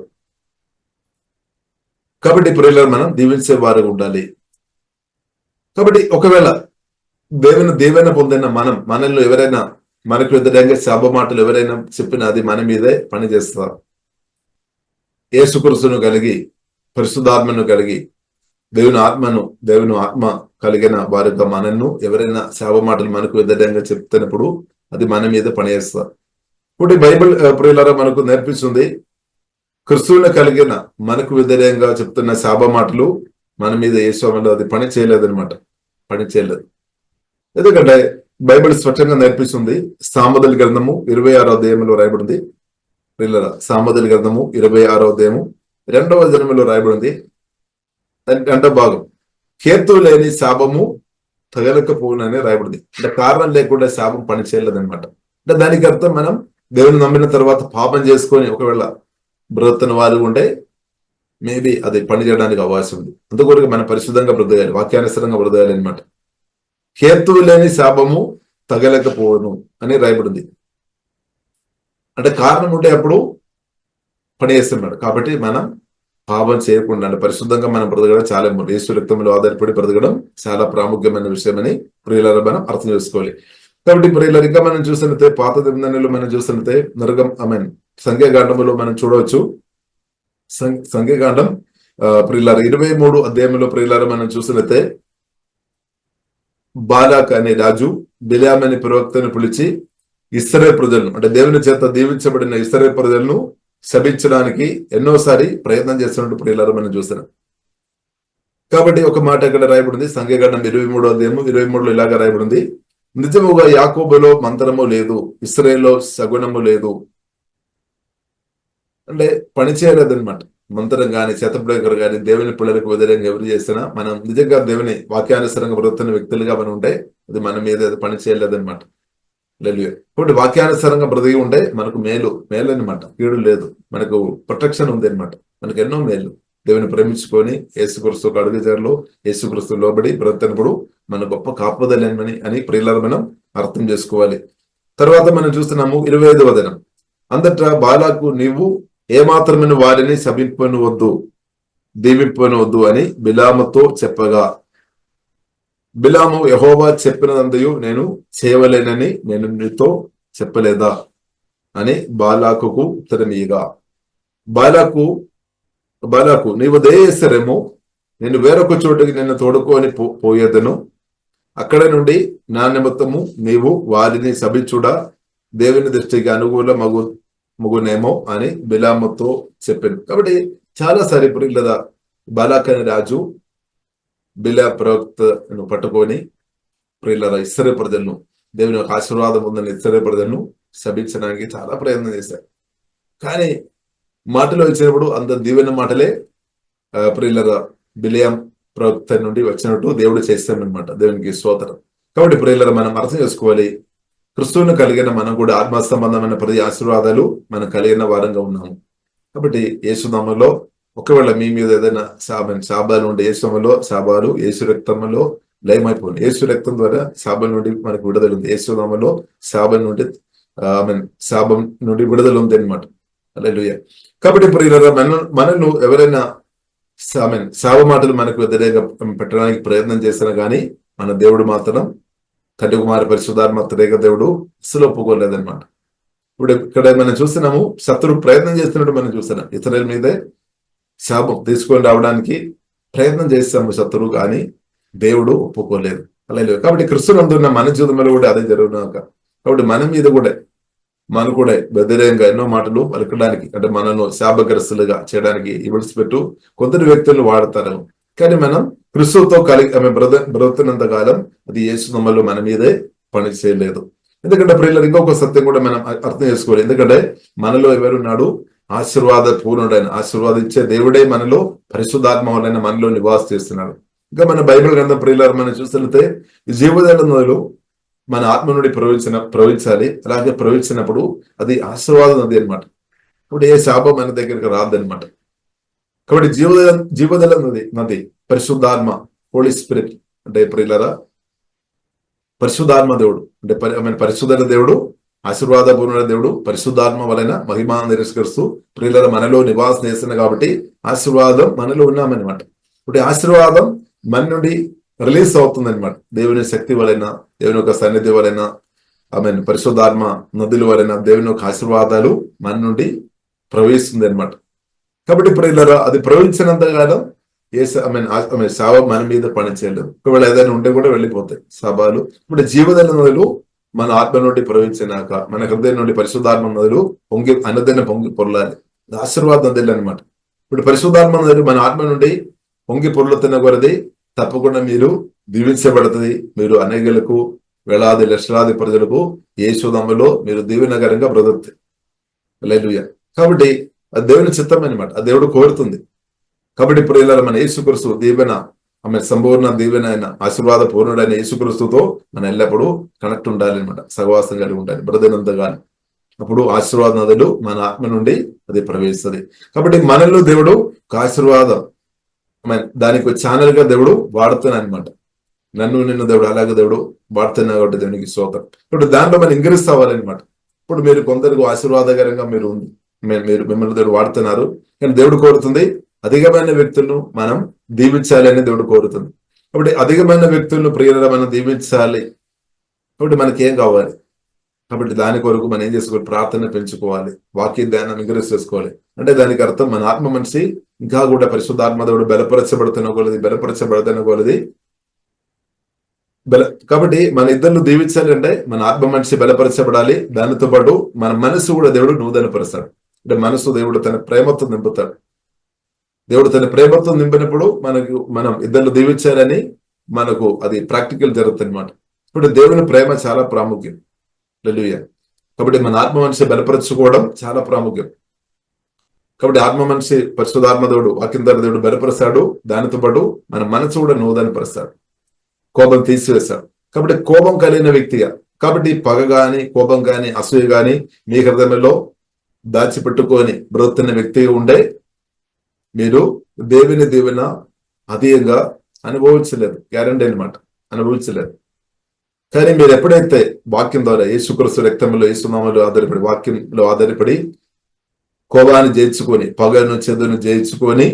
కాబట్టి ప్రియులారా మనం దీవించేవారు ఉండాలి. కాబట్టి ఒకవేళ దేవుని పొందిన మనల్లో ఎవరైనా మనకు వ్యతిరేకంగా శాప మాటలు ఎవరైనా చెప్పినా అది మన మీదే పని చేస్తారు. యేసుక్రీస్తును కలిగి పరిశుద్ధాత్మను కలిగి దేవుని ఆత్మ కలిగిన వారిగా మనను ఎవరైనా శాప మాటలు మనకు వ్యతిరేకంగా చెప్తున్నప్పుడు అది మన మీద పనిచేస్తారు. ఇప్పుడు బైబిల్ ప్రియులారా మనకు నేర్పిస్తుంది క్రిస్తువుని కలిగిన మనకు వ్యతిరేకంగా చెప్తున్న శాప మాటలు మన మీద యేసులో అది పని చేయలేదన్నమాట. ఎందుకంటే బైబిల్ స్పష్టంగా నేర్పిస్తుంది. సామెతల గ్రంథము 26వ అధ్యాయంలో రాయబడింది. ప్రియులారా సామెతల గ్రంథము 26వ అధ్యాయము 2వ వచనంలో రాయబడింది. అంటే భాగం హేతు లేని శాపము తగలకపోవునని రాయబడింది. అంటే కారణం లేకుండా శాపం పని చేయలేదన్నమాట. అంటే దానికి అర్థం మనం దేవుని నమ్మిన తర్వాత పాపం చేసుకొని ఒకవేళ బ్రతున్న వారు ఉంటే మేబీ అది పని చేయడానికి అవకాశం ఉంది. అందుకొరకు మనం పరిశుద్ధంగా బ్రతకాలి, వాక్యానుసరంగా బ్రతకాలి అనమాట. హేతువు లేని శాపము తగలకపోవును అని రాయబడింది. అంటే కారణం ఉంటే అప్పుడు పని చేస్తున్నాడు. కాబట్టి మనం పాపం చేయకుండా అంటే పరిశుద్ధంగా మనం బ్రతకడం చాలా యేసు రక్తంలో ఆధారపడి బ్రతకడం చాలా ప్రాముఖ్యమైన విషయం అని ప్రియులారా మనం అర్థం చేసుకోవాలి. కాబట్టి ప్రియులారా ఇంకా మనం చూసినట్టే పాత నిబంధనలు మనం చూసినట్టే సంఖ్యాకాండంలో మనం చూడవచ్చు. సంఖ్యాకాండం ప్రియులారా 23 అధ్యాయంలో ప్రియులారా మనం చూసినట్టే బాలాక్ అనే రాజు బిలాం అనే ప్రవక్తను పిలిచి ఇశ్రాయేలు ప్రజలను అంటే దేవుని చేత దీవించబడిన ఇశ్రాయేలు ప్రజలను శపించడానికి ఎన్నోసారి ప్రయత్నం చేస్తున్నట్టు ప్రియులారా మనం చూస్తున్నాం. కాబట్టి ఒక మాట ఇక్కడ రాయబడింది సంఖ్యాకాండం 23వ అధ్యాయము 23లో ఇలాగా రాయబడింది. నిజముగా యాకోబులో మంత్రము లేదు, ఇశ్రాయేలులో సగుణము లేదు. అంటే పని చేయలేదన్నమాట. మంత్రం కానీ శతప్రయోగం కానీ దేవుని పిల్లలకు వ్యతిరేకంగా ఎవరు చేసినా మనం నిజంగా దేవుని వాక్యానుసరంగా బ్రతున్న వ్యక్తులుగా మనం ఉంటే అది మన మీద పని చేయలేదన్నమాట. కాబట్టి వాక్యానుసరంగా బ్రతికి ఉంటే మనకు మేలు అనమాట, కీడు లేదు. మనకు ప్రొటెక్షన్ ఉంది అనమాట. మనకు ఎన్నో మేలు. దేవుని ప్రేమించుకొని యేసుక్రీస్తుకు అడుగుజారులో యేసుక్రీస్తు లోబడి బ్రతున్నప్పుడు మన గొప్ప కాపుదలని అని ప్రియులారా మనం అర్థం చేసుకోవాలి. తర్వాత మనం చూస్తున్నాము 25వ వచనం. అందట బాలాకు నీవు ఏమాత్రమైన వారిని శపింపనవద్దు, దీవింపనవద్దు అని బిలాముతో చెప్పగా, బిలాము యెహోవా చెప్పినదంతయు నేను చేయవలేనని నేను నీతో చెప్పలేదా అని బాలాకుకు ఉత్తరమీయగా, బాలాకు నీవు దయచేస్తారేమో నేను వేరొక చోటుకి నిన్ను తోడుకొని పోయేదను, అక్కడ నుండి నా నిమిత్తము నీవు వారిని శపించుడా దేవుని దృష్టికి అనుకూల మగునేమో అని బిలాముతో చెప్పింది. కాబట్టి చాలా సారి ప్రియులరా బాలాక్ అనే రాజు బిలా ప్రవక్తను పట్టుకొని ప్రియులరా ఇశ్రాయేలు ప్రజలను, దేవుని యొక్క ఆశీర్వాదం ఉందని ఇశ్రాయేలు ప్రజలను శపించడానికి చాలా ప్రయత్నం చేశారు. కానీ మాటలు వచ్చినప్పుడు అంత దీవెన మాటలే ప్రియులరా బిలియాం ప్రవక్త నుండి వచ్చినట్టు దేవుడు చేస్తామన్నమాట. దేవునికి స్తోత్రం. కాబట్టి ప్రియులరా మనం అర్థం చేసుకోవాలి, క్రిస్తువును కలిగిన మనం కూడా ఆత్మ సంబంధమైన ప్రతి ఆశీర్వాదాలు మనం కలిగిన వారంగా ఉన్నాము. కాబట్టి యేసునామములో ఒకవేళ మీ మీద ఏదైనా శాపాలు ఉంటే యేసునామములో శాపాలు యేసు రక్తంలో లయమైపోయింది. యేసు రక్తం ద్వారా శాపం నుండి మనకు విడుదల ఉంది. యేసునామములో శాపం నుండి శాపం నుండి విడుదల ఉంది అనమాట. హల్లెలూయా. కాబట్టి ప్రియులారా మనను ఎవరైనా శాప మాటలు మనకు వ్యతిరేకంగా పెట్టడానికి ప్రయత్నం చేసినా కానీ మన దేవుడు మాత్రం తండ్రి కుమార పరిశుద్ధాత్మ త్రియేక దేవుడు అసలు ఒప్పుకోలేదన్నమాట. ఇప్పుడు ఇక్కడ మనం చూస్తున్నాము, శత్రువు ప్రయత్నం చేస్తున్నట్టు మనం చూస్తున్నాం. ఇతరుల మీదే శాపం తీసుకొని రావడానికి ప్రయత్నం చేస్తాము శత్రువు, కానీ దేవుడు ఒప్పుకోలేదు. అలాగే కాబట్టి క్రిస్తునందున్న మన జీవితంలో కూడా అదే జరుగునాక, కాబట్టి మన మీద కూడా మనం కూడా వ్యతిరేకంగా ఎన్నో మాటలు పలకడానికి, అంటే మనను శాపగ్రస్తులుగా చేయడానికి విడిచిపెట్టు కొందరు వ్యక్తులు వాడతారు. కానీ మనం క్రిస్తుతో బ్రతుకున్నంత కాలం అది యేసునామములో మన మీదే పని చేయలేదు. ఎందుకంటే ప్రియులారా ఇంకొక సత్యం కూడా మనం అర్థం చేసుకోవాలి. ఎందుకంటే మనలో ఎవరున్నాడు? ఆశీర్వాద పూర్ణుడైన ఆశీర్వాదించే దేవుడే మనలో పరిశుద్ధాత్మ వలన మనలో నివాస చేస్తున్నాడు. ఇంకా మన బైబిల్ గ్రంథం ప్రియులారా మనం చూస్తే ఈ జీవజల మన ఆత్మ నుండి ప్రవహించాలి. అలాగే ప్రవహించినప్పుడు అది ఆశీర్వాద నది అనమాట. ఇప్పుడు ఏ శాపం మన దగ్గరికి రాదనమాట. కాబట్టి జీవజల నది పరిశుద్ధాత్మ, హోలీ స్పిరిట్ అంటే ప్రియులారా పరిశుద్ధాత్మ దేవుడు అంటే పరిశుద్ధ దేవుడు, ఆశీర్వాద పూర్ణ దేవుడు, పరిశుద్ధాత్మ వలన మహిమా నిరస్కరిస్తూ ప్రియులారా మనలో నివాసం చేస్తున్నా కాబట్టి ఆశీర్వాదం మనలో ఉన్నామన్నమాట. ఇప్పుడు ఆశీర్వాదం మన నుండి రిలీజ్ అవుతుంది అనమాట. దేవుని శక్తి వలన, దేవుని యొక్క సన్నిధి వలన, పరిశుద్ధాత్మ నదుల వలన దేవుని యొక్క ఆశీర్వాదాలు మన నుండి ప్రవహిస్తుంది అనమాట. కాబట్టి ప్రియులారా అది ప్రవహించినంత కాలం శాపం మన మీద పని చేయలేదు. ఒకవేళ ఏదైనా ఉంటే కూడా వెళ్ళిపోతాయి శాపాలు. ఇప్పుడు జీవజల నదులు మన ఆత్మ నుండి ప్రవహించినాక మన హృదయం నుండి పరిశుద్ధాత్మ నదులు పొంగి పొరలాలి. ఆశీర్వాద నదులు అనమాట. ఇప్పుడు పరిశుద్ధాత్మ నదులు మన ఆత్మ నుండి పొంగి పొర్లుతున్న కొరది తప్పకుండా మీరు దీవించబడుతుంది. మీరు అనేకులకు వేలాది లక్షలాది ప్రజలకు యేసునామములో మీరు దీవెనకరంగా బ్రతుకుతాయి. హల్లెలూయా. కాబట్టి అది దేవుని చిత్తం అనమాట. ఆ దేవుడు కోరుతుంది. కాబట్టి ప్రియులారా మన యేసుక్రీస్తు దీవెన, సంపూర్ణ దీవెన అయిన ఆశీర్వాద పూర్ణుడైన యేసుక్రీస్తుతో మనం ఎల్లప్పుడూ కనెక్ట్ ఉండాలి అనమాట. సహవాసం కలిగి ఉండాలి బ్రదనంతగాని. అప్పుడు ఆశీర్వాద నదులు మన ఆత్మ నుండి అది ప్రవేశిస్తుంది. కాబట్టి మనలో దేవుడు ఒక ఆశీర్వాదం దానికి ఛానల్ గా దేవుడు వాడుతున్నా అనమాట. నిన్ను దేవుడు అలాగే దేవుడు వాడుతున్నా కాబట్టి దేవునికి స్తోత్రం. ఇప్పుడు దాంట్లో మనం ఇంక్రీజ్ అవ్వాలన్నమాట. ఇప్పుడు మీరు కొందరికి ఆశీర్వాదకరంగా మీరు మిమ్మల్ని దేవుడు వాడుతున్నారు, కానీ దేవుడు కోరుతుంది అధికమైన వ్యక్తులను మనం దీవించాలి అని దేవుడు కోరుతుంది. కాబట్టి అధికమైన వ్యక్తులను ప్రియులుగా మనం దీవించాలి. కాబట్టి మనకి ఏం కావాలి? కాబట్టి దాని కొరకు మనం ఏం చేసుకోవాలి? ప్రార్థన పెంచుకోవాలి, వాక్య ధ్యానం ఇంక్రీజ్ చేసుకోవాలి. అంటే దానికి అర్థం మన ఆత్మ మనిషి ఇంకా కూడా పరిశుద్ధాత్మ దేవుడు బలపరచబడుతున్న కొలది కాబట్టి మన ఇద్దరు దీవించాలి అంటే మన ఆత్మ మనిషి బలపరచబడాలి. దానితో పాటు మన మనసు కూడా దేవుడు నూతనపరుస్తాడు. అంటే మనసు దేవుడు తన ప్రేమతో నింపుతాడు. దేవుడు తన ప్రేమతో నింపినప్పుడు మనం ఇద్దరు దీవించాలని మనకు అది ప్రాక్టికల్ జరుగుతుంది అనమాట. ఇప్పుడు దేవుని ప్రేమ చాలా ప్రాముఖ్యం. హల్లెలూయా. కాబట్టి మన ఆత్మ మనిషి బలపరచుకోవడం చాలా ప్రాముఖ్యం. కాబట్టి ఆత్మ మనిషి పరిశుద్ధాత్మ దేవుడు వాక్యం దేవుడు బలపరుస్తాడు. దానితో పాటు మన మనసు కూడా నూతనపరుస్తాడు, కోపం తీసివేస్తాడు. కాబట్టి కోపం కలిగిన వ్యక్తిగా, కాబట్టి పగ గాని కోపం గాని అసూయ గాని మీ హృదయంలో దాచిపెట్టుకొని బ్రతున్న వ్యక్తిగా ఉండే మీరు దేవుని దీవెన అధికంగా అనుభవించలేదు. గ్యారంటీ అనమాట, అనుభవించలేదు. కానీ మీరు ఎప్పుడైతే వాక్యం ద్వారా యేసుక్రీస్తు రక్తంలో యేసునామలో ఆధారపడి వాక్యంలో ఆధారపడి కోపాన్ని జయించుకొని పగను చెదును జయించుకొని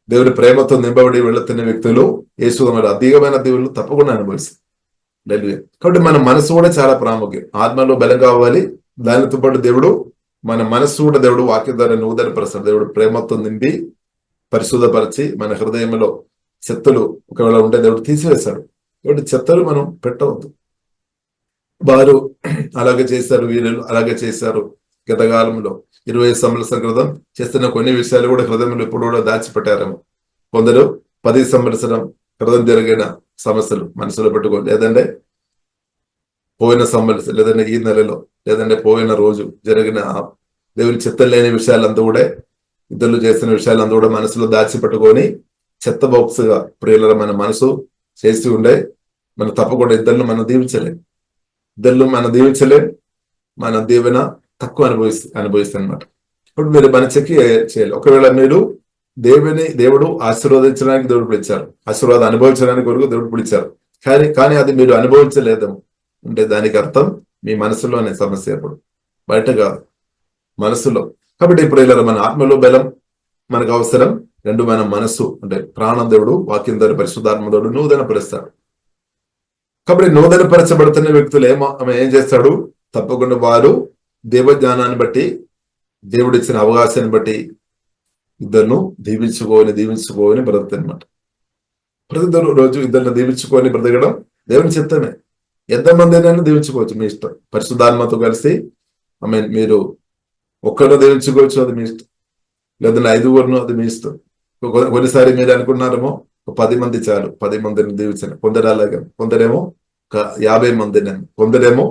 దేవుని ప్రేమతో నింపబడి వెళుతున్న వ్యక్తులు యేసునామలో అధికమైన దేవుళ్ళు తప్పకుండా అనుభవిస్తారు. కాబట్టి మన మనసు కూడా చాలా ప్రాముఖ్యం. ఆత్మలో బలం కావాలి. దానితో పాటు దేవుడు మన మనస్సు కూడా దేవుడు వాక్యం ద్వారా నూతనపరుస్తాడు. దేవుడు ప్రేమతో నింపి పరిశుద్ధపరిచి మన హృదయంలో చెత్తలు ఒకవేళ ఉంటే దేవుడు తీసివేశాడు. కాబట్టి చెత్తలు మనం పెట్టవద్దు. వారు అలాగే చేశారు, వీరులు అలాగే చేశారు. గతకాలంలో 20 సంవత్సరాల క్రితం చేస్తున్న కొన్ని విషయాలు కూడా హృదయంలో ఇప్పుడు కూడా దాచిపెట్టారేమో. కొందరు 10 సంవత్సరం క్రితం జరిగిన సమస్యలు మనసులో పెట్టుకోండి, లేదంటే పోయిన సంవత్సరం, లేదంటే ఈ నెలలో, లేదంటే పోయిన రోజు జరిగిన దేవుని చిత్తం లేని విషయాలంతా కూడా ఇద్దరు చేస్తున్న విషయాలంతా కూడా మనసులో దాచిపెట్టుకొని చెత్త బాక్స్ గా ప్రియుల మన మనసు చేస్తూ ఉండే మనం తప్పకుండా ఇద్దరు మనం దీవించలేం. మన దీవెన తక్కువ అనుభవిస్తాయి అనమాట. ఇప్పుడు మీరు మన చెక్కి చేయాలి. ఒకవేళ మీరు దేవుడు ఆశీర్వదించడానికి దేవుడు పిలిచారు, ఆశీర్వాదం అనుభవించడానికి వరకు దేవుడు పిలిచారు, కానీ అది మీరు అనుభవించలేదు అంటే దానికి అర్థం మీ మనసులోనే సమస్య, ఇప్పుడు బయట కాదు, మనసులో. కాబట్టి ఇప్పుడు ఇలా మన ఆత్మలో బలం మనకు అవసరం. రెండు, మన మనస్సు అంటే ప్రాణం దేవుడు వాక్యం ద్వారా పరిశుద్ధాత్మ దేవుడు నూతనపరుస్తాడు. కాబట్టి నూతనపరచబడుతున్న వ్యక్తులు ఏం చేస్తాడు? తప్పకుండా వారు దేవజ్ఞానాన్ని బట్టి, దేవుడిచ్చిన అవకాశాన్ని బట్టి ఇద్దరును దీవించుకోని బ్రతుకుతారు అనమాట. ప్రతి రోజు ఇద్దరిని దీవించుకొని బ్రతకడం దేవుని చిత్తమే. ఎంతమంది అయినా దీవించుకోవచ్చు, మీ ఇష్టం. పరిశుద్ధాత్మతో కలిసి మీరు ఒక్కరిని దీవించుకోవచ్చు, అది మీ ఇష్టం. లేదంటే 5గురును, అది మీ ఇష్టం. కొన్నిసారి మీరు అనుకున్నారేమో 10 మంది చాలు, 10 మందిని దీవించాను. కొందరు అలాగే, కొందరేమో 50 మందినేమో, కొందరేమో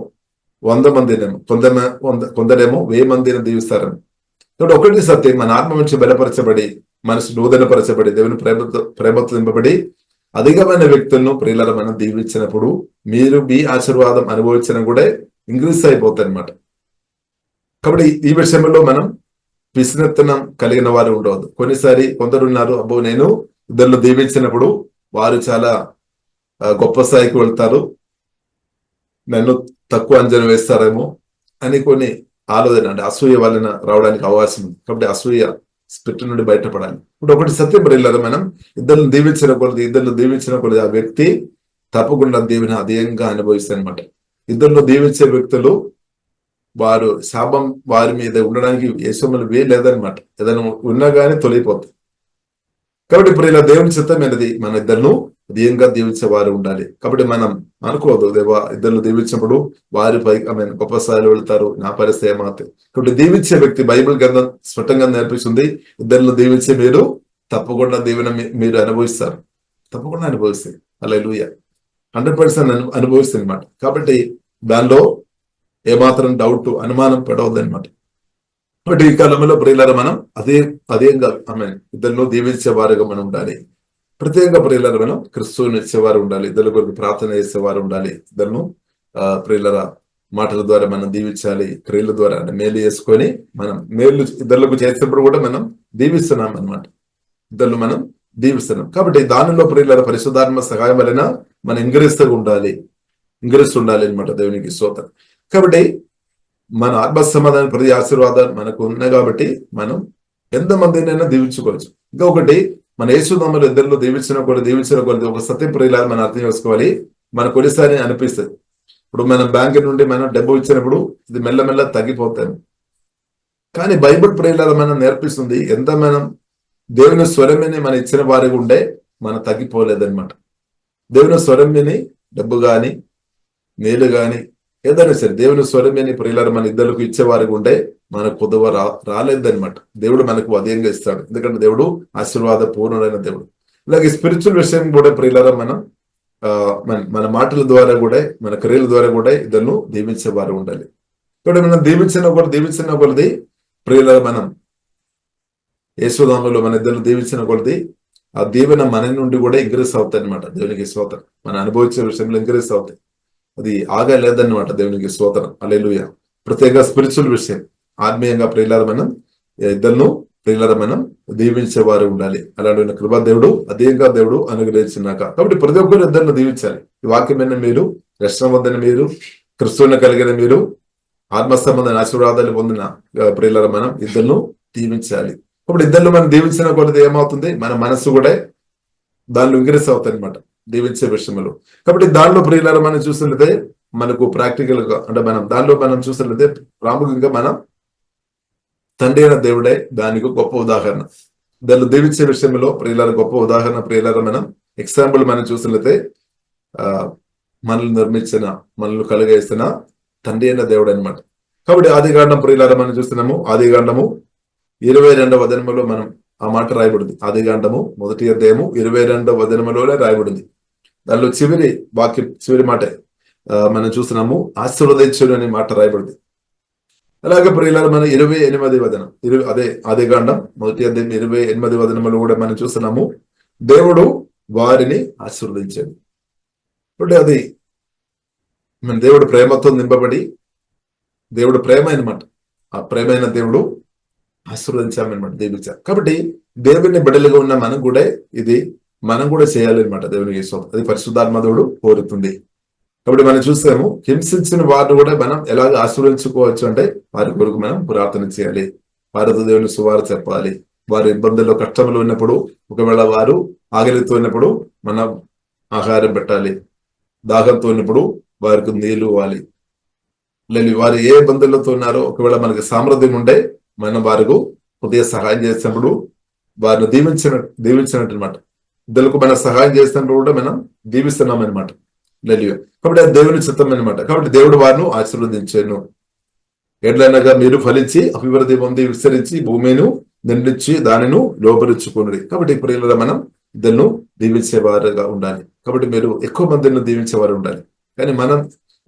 100 మందినేమో, కొందరేమో 1000 మందిని దీవిస్తారని. కాబట్టి ఒకటి సత్యం, మన ఆత్మ నుంచి బలపరచబడి, మనసు నూతనపరచబడి, దేవుని ప్రేమతో నింపబడి అధికమైన వ్యక్తులను ప్రియులను మనం దీవించినప్పుడు మీరు మీ ఆశీర్వాదం అనుభవించడం కూడా ఇంక్రీజ్ అయిపోతాయి అనమాట. కాబట్టి ఈ విషయంలో మనం విస్నత్తనం కలిగిన వారు ఉండవద్దు. కొన్నిసారి కొందరు ఉన్నారు, అబ్బో నేను ఇద్దరు దీవించినప్పుడు వారు చాలా గొప్ప స్థాయికి వెళ్తారు, నన్ను తక్కువ అంచనా వేస్తారేమో అని కొన్ని ఆలోచన, అంటే అసూయ వలన రావడానికి అవకాశం ఉంది. కాబట్టి అసూయ స్పిరిట్ నుండి బయటపడాలి. ఇప్పుడు ఒకటి సత్యం ప్రియులారా, మనం ఇద్దరిని దీవించిన కొలది ఆ వ్యక్తి తప్పకుండా దేవుని అధికంగా అనుభవిస్తాయి అనమాట. ఇద్దరిని దీవించే వ్యక్తులు వారు శాపం వారి మీద ఉండడానికి యశములు లేదనమాట. ఏదైనా ఉన్నా కానీ తొలగిపోతుంది. కాబట్టి ఇప్పుడు ఇలా దేవుని చిత్తమైనది మన ఇద్దరును అధికంగా దీవించే వారు ఉండాలి. కాబట్టి మనం అనుకోవద్దు, దేవా ఇద్దరు దీవించినప్పుడు వారి పై గొప్ప స్థాయిలో వెళ్తారు, నా పరిస్థితి ఏమవుతుంది. కాబట్టి దీవించే వ్యక్తి బైబిల్ గ్రంథం స్పష్టంగా నేర్పిస్తుంది, ఇద్దరు దీవించే మీరు తప్పకుండా దీవెన మీరు అనుభవిస్తారు, తప్పకుండా అనుభవిస్తారు. హల్లెలూయా, 100% అనుభవిస్తుంది అనమాట. కాబట్టి దానిలో ఏమాత్రం డౌట్, అనుమానం పడవద్దు అనమాట. కాబట్టి ఈ కాలంలో ప్రియులారా మనం అదేంగా ఇద్దరిలో దీవించే వారుగా మనం ఉండాలి. ప్రత్యేకంగా ప్రియులారా మనం క్రిస్తువుని ఇచ్చేవారు ఉండాలి, ఇద్దరు కొరకు ప్రార్థన చేసేవారు ఉండాలి. ఇద్దరును ప్రియులారా మాటల ద్వారా మనం దీవించాలి, క్రియల ద్వారా అంటే మేలు చేసుకొని మనం మేలు ఇద్దరులకు చేసేటప్పుడు కూడా మనం దీవిస్తున్నాం అనమాట. ఇద్దరు మనం దీవిస్తున్నాం. కాబట్టి దానిలో ప్రియులారా పరిశుద్ధాత్మ సహాయం వలన మనం ఇంగ్రీస్తూ ఉండాలి అనమాట. దేవునికి స్తోత్రం. కాబట్టి మన ఆత్మ సమాధానం, ప్రతి ఆశీర్వాదాలు మనకు ఉన్నాయి. కాబట్టి మనం ఎంతమందినైనా దీవించుకోవచ్చు. ఇంకొకటి, మన యేసునామములో ఇద్దరిలో దీవించిన కొలది ఒక సత్యం ప్రియులారా మనం అర్థం చేసుకోవాలి. మన కొన్నిసారి అనిపిస్తుంది, ఇప్పుడు మనం బ్యాంక్ నుండి మనం డబ్బు ఇచ్చినప్పుడు ఇది మెల్లమెల్ల తగ్గిపోతాయి. కానీ బైబిల్ ప్రియులారా మనం నేర్పిస్తుంది, ఎంత మనం దేవుని స్వరమిని మనం ఇచ్చిన వారికి ఉండే మనం తగ్గిపోలేదన్నమాట. దేవుని స్వరమిని డబ్బు గాని మేలు గాని ఏదైనా సరే దేవుని స్వరమిని ప్రియులారా మన ఇద్దరికి ఇచ్చేవారికి ఉండే మనకు కొద్దువ రాలేదన్నమాట. దేవుడు మనకు అధికంగా ఇస్తాడు, ఎందుకంటే దేవుడు ఆశీర్వాద పూర్ణుడైన దేవుడు. ఇలాగే స్పిరిచువల్ విషయం కూడా ప్రియులారా మనం మన మాటల ద్వారా కూడా, మన క్రియల ద్వారా కూడా ఇద్దరు దీవించే వారు ఉండాలి. ఇప్పుడు మనం దీవించిన కొలది ప్రియులారా మనం యేసునామములో మన ఇద్దరు దీవించిన కొలది ఆ దీవెన మన నుండి కూడా ఇంక్రీజ్ అవుతాయి అనమాట. దేవునికి స్తోత్రం. మన అనుభవించే విషయంలో ఇంక్రీజ్ అవుతాయి, అది ఆగా లేదన్నమాట. దేవునికి స్తోత్రం. హల్లెలూయా. ప్రత్యేక స్పిరిచువల్ విషయం, ఆత్మీయంగా ప్రియులారా మనం ఇద్దరును ప్రియులారా మనం దీవించేవారు ఉండాలి. అలాంటి కృపా దేవుడు అధికంగా దేవుడు అనుగ్రహించినాక. కాబట్టి ప్రతి ఒక్కరు ఇద్దరిని దీవించాలి. ఈ వాక్యమైన మీరు రక్షణ పొందిన మీరు, క్రిస్తువుని కలిగిన మీరు, ఆత్మ సంబంధమైన ఆశీర్వాదాలు పొందిన ప్రియులారా మనం ఇద్దరు దీవించాలి. ఇప్పుడు ఇద్దరు మనం దీవించిన కొలది ఏమవుతుంది, మన మనసు కూడా దానిలో ఇంక్రీస్ అవుతాయి అనమాట దీవించే విషయంలో. కాబట్టి దానిలో ప్రియులారా మనం చూసినట్లయితే మనకు ప్రాక్టికల్ గా అంటే దానిలో మనం చూసినట్లయితే ప్రాముఖ్యంగా మనం తండ్రి అయిన దేవుడే దానికి గొప్ప ఉదాహరణ. దానిలో దీవించే విషయంలో ప్రియులారా గొప్ప ఉదాహరణ ప్రియులారా మనం ఎగ్జాంపుల్ మనం చూసినట్లయితే మనల్ని నిర్మించిన, మనల్ని కలిగేసిన తండ్రి అయిన దేవుడు అనమాట. కాబట్టి ఆదికాండం ప్రియులారా మనం చూస్తున్నాము, ఆదికాండము 22వ అధ్యాయంలో మనం ఆ మాట రాయబడింది. ఆదికాండము 1వ అధ్యాయము 22వ అధ్యాయంలోనే రాయబడింది. దానిలో చివరి వాక్యం, చివరి మాట మనం చూస్తున్నాము, ఆశీర్వదించును అనే మాట రాయబడింది. అలాగే ప్రియులారా మనం 28వ వచనం, అదే ఆదికాండం 1వ అధ్యాయం 28వ వచనంలో కూడా మనం చూస్తున్నాము, దేవుడు వారిని ఆశీర్వదించాడు. అంటే అది మన దేవుడు ప్రేమతో నింపబడి, దేవుడు ప్రేమ అనమాట. ఆ ప్రేమైన దేవుడు ఆశీర్వదించామన్నమాట, దీవించారు. కాబట్టి దేవుని బిడ్డలుగా ఉన్న మనం కూడా మనం కూడా చేయాలన్నమాట దేవునికి ఇష్టం. అది పరిశుద్ధాత్మ దేవుడు కోరుతుంది. కాబట్టి మనం చూస్తాము, హింసించిన వారిని కూడా మనం ఎలాగ ఆశీర్వదించుకోవచ్చు అంటే వారి కొరకు మనం ప్రార్థన చేయాలి, వారితో దేవుని సువార్త చెప్పాలి. వారి ఇబ్బందుల్లో, కష్టంలో ఉన్నప్పుడు, ఒకవేళ వారు ఆకలితో ఉన్నప్పుడు మనం ఆహారం పెట్టాలి, దాహంతో ఉన్నప్పుడు వారికి నీళ్లు ఇవ్వాలి. లేదు వారు ఏ ఇబ్బందులతో ఉన్నారో, ఒకవేళ మనకి సామర్థ్యం ఉంటే మనం వారికి కొద్దిగా సహాయం చేసినప్పుడు వారిని దీవించినట్టు అనమాట. ఇద్దరికి మనం సహాయం చేసినప్పుడు కూడా మనం దీవిస్తున్నాం అనమాట. లేదు కాబట్టి అది దేవుని చిత్తం అనమాట. కాబట్టి దేవుడు వారిని ఆశీర్వదించాను. ఎట్లనగా మీరు ఫలించి అభివృద్ధి పొంది విస్తరించి భూమిని నిండించి దానిని లోపరుచుకుని. కాబట్టి ఇప్పుడు మనం ఇద్దరు దీవించేవారుగా ఉండాలి. కాబట్టి మీరు ఎక్కువ మందిని దీవించేవారు ఉండాలి. కానీ మనం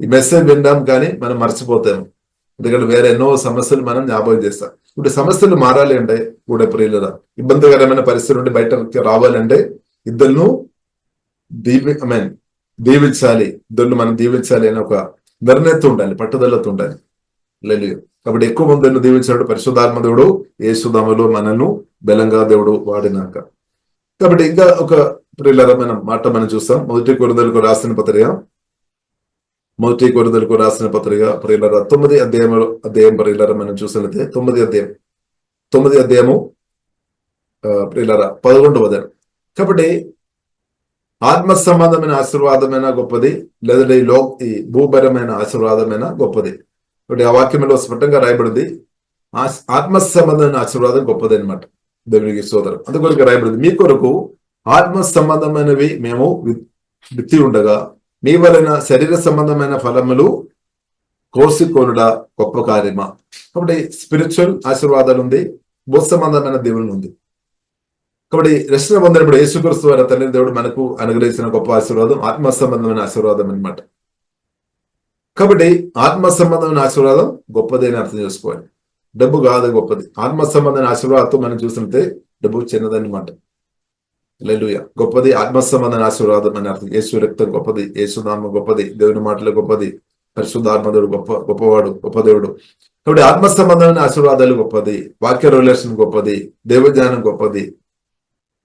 ఈ మెసేజ్ వింటాం కానీ మనం మర్చిపోతాము. ఎందుకంటే వేరే ఎన్నో సమస్యలు మనం జ్ఞాపకం చేస్తాం. ఇప్పుడు సమస్యలు మారాలి అంటే కూడా ప్రియులరా, ఇబ్బందికరమైన పరిస్థితి నుండి బయటకు రావాలంటే ఇద్దరు దీవించాలి, ఇద్దరు మనం దీవించాలి అనే ఒక నిర్ణయంతో ఉండాలి, పట్టుదలతో ఉండాలి. లేదు కాబట్టి ఎక్కువ మందిని దీవించాడు పరిశుద్ధాత్మ దేవుడు యేసునామములో మనల్ని బలంగా దేవుడు వాడినాక. కాబట్టి ఇంకా ఒక ప్రియులరా మాట మనం చూస్తాం. మొదటి కొరింథీయులకు రాసిన ప్రియులరా 9వ అధ్యాయం ప్రియులరా మనం చూసినట్లయితే 9వ అధ్యాయము ప్రియులరా 11వ వచనం. కాబట్టి ఆత్మ సంబంధమైన ఆశీర్వాదమైన గొప్పది, లేదా ఈ భూపరమైన ఆశీర్వాదమైన గొప్పది. కాబట్టి ఆ వాక్యంలో స్పష్టంగా రాయబడింది, ఆత్మ సంబంధమైన ఆశీర్వాదం గొప్పది అనమాట. దేవునికి స్తోత్రం. అందుకొరకు రాయబడింది, మీ కొరకు ఆత్మ సంబంధమైనవి మేము విత్తి ఉండగా మీ వలన శరీర సంబంధమైన ఫలములు కోసుకొనుట గొప్ప కార్యమా. కాబట్టి స్పిరిచువల్ ఆశీర్వాదాలు ఉంది, భూ సంబంధమైన దేవుని ఉంది. కాబట్టి రక్షణ పొందినప్పుడు యేసుక్రీస్తు వారి తండ్రి దేవుడు మనకు అనుగ్రహించిన గొప్ప ఆశీర్వాదం ఆత్మ సంబంధమైన ఆశీర్వాదం అనమాట. కాబట్టి ఆత్మ సంబంధమైన ఆశీర్వాదం గొప్పది అని అర్థం చేసుకోవాలి. డబ్బు కాదు గొప్పది. ఆత్మ సంబంధమైన ఆశీర్వాదంతో మనం చూసినట్టే డబ్బు చిన్నదన్నమాట. హల్లెలూయా. గొప్పది ఆత్మ సంబంధమైన ఆశీర్వాదం అని అర్థం. యేసు రక్తం గొప్పది, యేసునామం గొప్పది, దేవుని మాటలు గొప్పది, పరిశుద్ధాత్మ దేవుడు గొప్పవాడు, గొప్ప దేవుడు. కాబట్టి ఆత్మ సంబంధమైన ఆశీర్వాదాలు గొప్పది, వాక్య రిలేషన్ గొప్పది, దేవజ్ఞానం గొప్పది.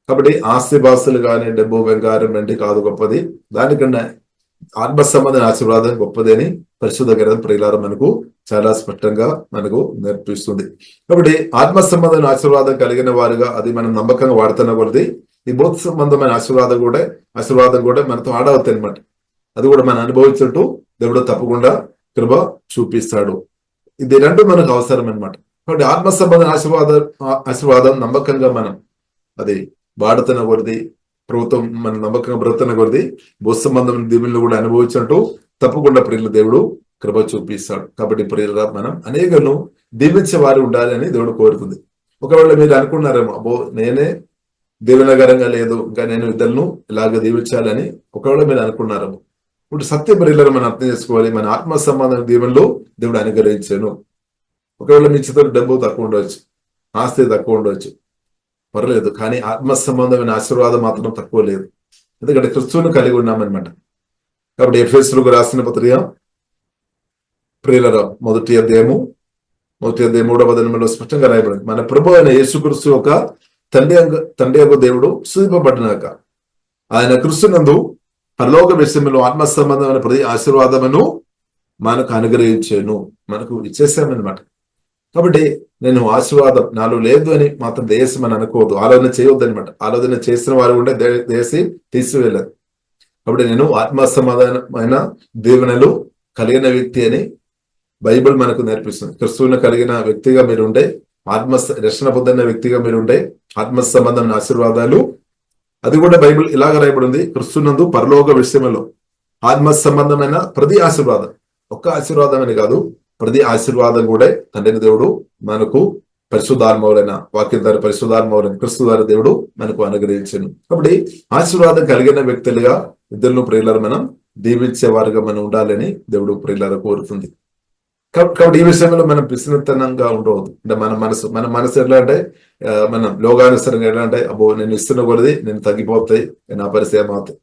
కాబట్టి ఆస్తి బాస్తులు కానీ డబ్బు బంగారం వెండి కాదు గొప్పది, దానికన్నా ఆత్మ సంబంధమైన ఆశీర్వాదం గొప్పది అని పరిశుద్ధ గ్రంథం ప్రియులారా మనకు చాలా స్పష్టంగా మనకు నేర్పిస్తుంది. కాబట్టి ఆత్మ సంబంధమైన ఆశీర్వాదం కలిగిన వారుగా అది మనం నమ్మకంగా వాడుతున్న కొలది ఈ భౌత సంబంధమైన ఆశీర్వాదం కూడా మనతో ఆడవుతాయి అనమాట. అది కూడా మనం అనుభవించుంటూ దేవుడు తప్పకుండా కృప చూపిస్తాడు. ఇది రెండు మనకు అవసరం అనమాట. కాబట్టి ఆత్మ సంబంధమైన ఆశీర్వాదం నమ్మకంగా మనం అది వాడుతున్న కొలది, ప్రభుత్వం మన నమ్మకంగా బ్రతున్న కొలది భూ సంబంధం దీవులను కూడా అనుభవించినట్టు తప్పకుండా ప్రియుల దేవుడు కృప చూపిస్తాడు. కాబట్టి ప్రియుల మనం అనేకను దీవించే వారు ఉండాలి అని దేవుడు కోరుతుంది. ఒకవేళ మీరు అనుకున్నారేమో, అబ్బో నేనే దీవెనకరంగా లేదు, ఇంకా నేను ఇద్దరును ఇలాగ దీవించాలని ఒకవేళ మీరు అనుకున్నారేమో, ఇప్పుడు సత్య ప్రియులను మనం అర్థం చేసుకోవాలి. మన ఆత్మ సంబంధం దీవెనలు దేవుడు అనుగ్రహించాను. ఒకవేళ మీ చేతులు డబ్బు తక్కువ ఉండవచ్చు, ఆస్తి తక్కువ ఉండవచ్చు, పర్లేదు, కానీ ఆత్మ సంబంధమైన ఆశీర్వాదం మాత్రం తక్కువ లేదు. ఎందుకంటే క్రిస్తువును కలిగి ఉన్నామన్నమాట. కాబట్టి ఎఫెసీయులకు రాసిన పత్రిక ప్రియులారా 1వ అధ్యాయము 3వ వచనంలో స్పష్టంగా రాయబడింది, మన ప్రభు అయిన యేసుక్రీస్తు యొక్క తండ్రి యొక్క దేవుడు సూచింపబడినాక ఆయన క్రీస్తునందు పరలోక విషయంలో ఆత్మ సంబంధమైన ప్రతి ఆశీర్వాదమును మనకు అనుగ్రహించాను, మనకు ఇచ్చేసామన్నమాట. కాబట్టి నేను ఆశీర్వాదం నాలో లేదు అని మాత్రం దేశం అని అనుకోవద్దు, ఆలోచన చేయవద్దు అనమాట. ఆలోచన చేసిన వారు కూడా దేశం తీసివేయలేదు. కాబట్టి నేను ఆత్మ సమాధానమైన దీవెనలు కలిగిన వ్యక్తి అని బైబిల్ మనకు నేర్పిస్తుంది. క్రిస్తువుని కలిగిన వ్యక్తిగా మీరుండే, ఆత్మ రక్షణ పొందిన వ్యక్తిగా మీరుండే ఆత్మ సంబంధమైన ఆశీర్వాదాలు, అది కూడా బైబిల్ ఇలాగ రాయబడింది, క్రిస్తునందు పరలోక విషయంలో ఆత్మ సంబంధమైన ప్రతి ఆశీర్వాదం, ఒక్క ఆశీర్వాదం అని కాదు, ప్రతి ఆశీర్వాదం కూడా తండ్రి దేవుడు మనకు పరిశుద్ధాత్మవులైన వాక్యం ద్వారా పరిశుద్ధాత్మవులైన క్రిస్తు ద్వారా దేవుడు మనకు అనుగ్రహించను. కాబట్టి ఆశీర్వాదం కలిగిన వ్యక్తులుగా ఇద్దరు ప్రియులను మనం దీవించే వారుగా మనం ఉండాలని దేవుడు ప్రియులను కోరుతుంది. కాబట్టి ఈ విషయంలో మనం పిసినతనంగా ఉండవద్దు. అంటే మన మనసు ఎట్లా అంటే మనం లోకానుసరంగా ఎలా అంటే అబ్బో నేను ఇస్తున్న కొలది నేను తగ్గిపోతాయి, నా పరిస్థితి ఏమవుతాయి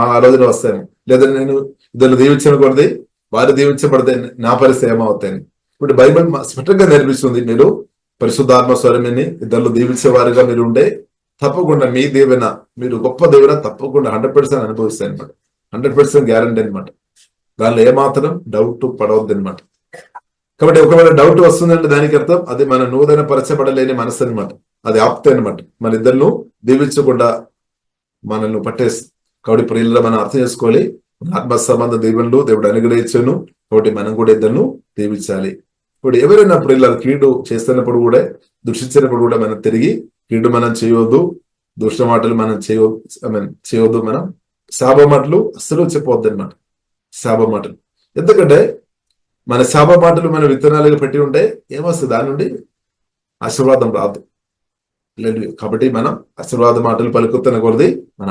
ఆ ఆలోచన వస్తాయి. లేదా నేను ఇద్దరు దీవించిన కొలది వారు దీవించబడితే నా పరిస్థితి ఏమవుతాయని. ఇప్పుడు బైబిల్ స్పష్టంగా నేర్పిస్తుంది, మీరు పరిశుద్ధాత్మ స్వరమిని ఇద్దరు దీవించే వారిగా మీరు ఉంటే తప్పకుండా మీ దీవెన, మీరు గొప్ప దీవెన తప్పకుండా 100% అనుభవిస్తాయి అనమాట. 100% గ్యారంటీ అనమాట. దానిలో ఏమాత్రం డౌట్ పడవద్దు అనమాట. కాబట్టి ఒకవేళ డౌట్ వస్తుందంటే దానికి అర్థం అది మన నూతన పరచబడలేని మనసు అనమాట, అది ఆప్తే అనమాట. మన ఇద్దరు దీవించకుండా మనల్ని పట్టేస్తుంది. కాబట్టి ప్రియులను మనం అర్థం చేసుకోవాలి, ఆత్మ సంబంధ దీవెనలు దేవుడు అనుగ్రహించను. కాబట్టి మనం కూడా ఇద్దరు దీవించాలి. ఇప్పుడు ఎవరైనా ప్రియులను కీడు చేస్తున్నప్పుడు కూడా, దూషించినప్పుడు కూడా మనం తిరిగి కీడు మనం చేయవద్దు, దుష్ట మాటలు మనం చేయవద్దు, మనం శాప మాటలు అస్సలు చెప్పవద్దు అనమాట. శాప మాటలు, ఎందుకంటే మన శాప మాటలు మన విత్తనాలుగా పెట్టి ఉంటే ఏమొస్తుంది, దాని నుండి ఆశీర్వాదం రాదు. కాబట్టి మనం ఆశీర్వాద మాటలు పలుకుతున్న కొలది మన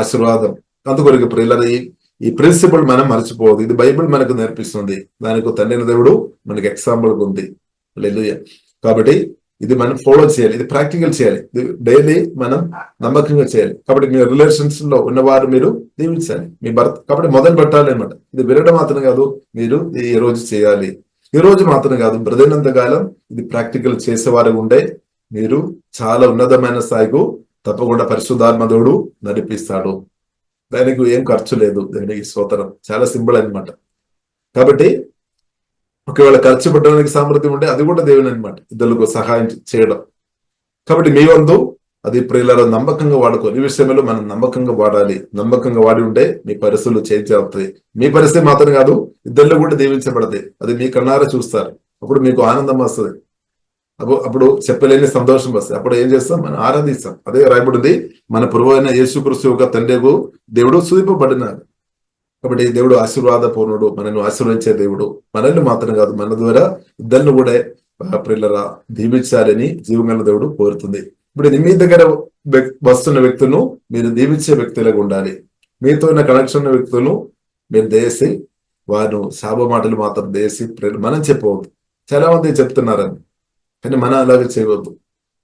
ఆశీర్వాదం అందుకొరకు ప్రియుల ఈ ప్రిన్సిపల్ మనం మర్చిపోవద్దు. ఇది బైబిల్ మనకు నేర్పిస్తుంది, దానికి తండ్రి దేవుడు మనకి ఎగ్జాంపుల్ ఉంది. కాబట్టి ఇది మనం ఫాలో చేయాలి, ఇది ప్రాక్టికల్ చేయాలి, ఇది డైలీ మనం నమ్మకంగా చేయాలి. కాబట్టి మీ రిలేషన్స్ లో ఉన్నవారు మీరు దీవించాలి, మీ భర్త. కాబట్టి మొదలు పెట్టాలి అనమాట. ఇది వినడం మాత్రం కాదు, మీరు ఈ రోజు చేయాలి. ఈ రోజు మాత్రం కాదు, బ్రతికినంత కాలం ఇది ప్రాక్టికల్ చేసేవారు ఉండే మీరు చాలా ఉన్నతమైన స్థాయికు తప్పకుండా పరిశుద్ధాత్మ దేవుడు నడిపిస్తాడు. దానికి ఏం ఖర్చు లేదు, దానికి స్తోత్రం, చాలా సింపుల్ అనమాట. కాబట్టి ఒకవేళ ఖర్చు పెట్టడానికి సామర్థ్యం ఉంటే అది కూడా దేవుని అనమాట, ఇద్దరులకు సహాయం చేయడం. కాబట్టి మీ వంతు అది ప్రియులను నమ్మకంగా వాడుకోవాలి. ఈ విషయంలో మనం నమ్మకంగా వాడాలి. నమ్మకంగా వాడి ఉంటే మీ పరిస్థితులు చేంజ్ అవుతాయి. మీ పరిస్థితి మాత్రం కాదు, ఇద్దరు కూడా దీవించబడతాయి. అది మీ కన్నారా చూస్తారు. అప్పుడు మీకు ఆనందం వస్తుంది, అప్పుడు చెప్పలేని సంతోషం వస్తుంది. అప్పుడు ఏం చేస్తాం, మనం ఆరాధిస్తాం. అదే రాయబడింది, మన ప్రభువైన అయిన యేసుక్రీస్తు యొక్క తండ్రికి దేవుడు సూచింపబడినాడు. కాబట్టి దేవుడు ఆశీర్వాద పూర్ణుడు, మనల్ని ఆశీర్వదించే దేవుడు. మనల్ని మాత్రం కాదు, మన ద్వారా ఇద్దరిని కూడా ప్రియులరా దీవించాలని జీవగల దేవుడు కోరుతుంది. ఇప్పుడు మీ దగ్గర వస్తున్న వ్యక్తులను మీరు దీవించే వ్యక్తులుగా ఉండాలి. మీతో ఉన్న కనెక్షన్ ఉన్న వ్యక్తులను మీరు దేసి వారు శాప మాటలు మాత్రం దేసి మనం చెప్పవద్దు. చాలా మంది చెప్తున్నారని, కానీ మనం అలాగే చేయవద్దు.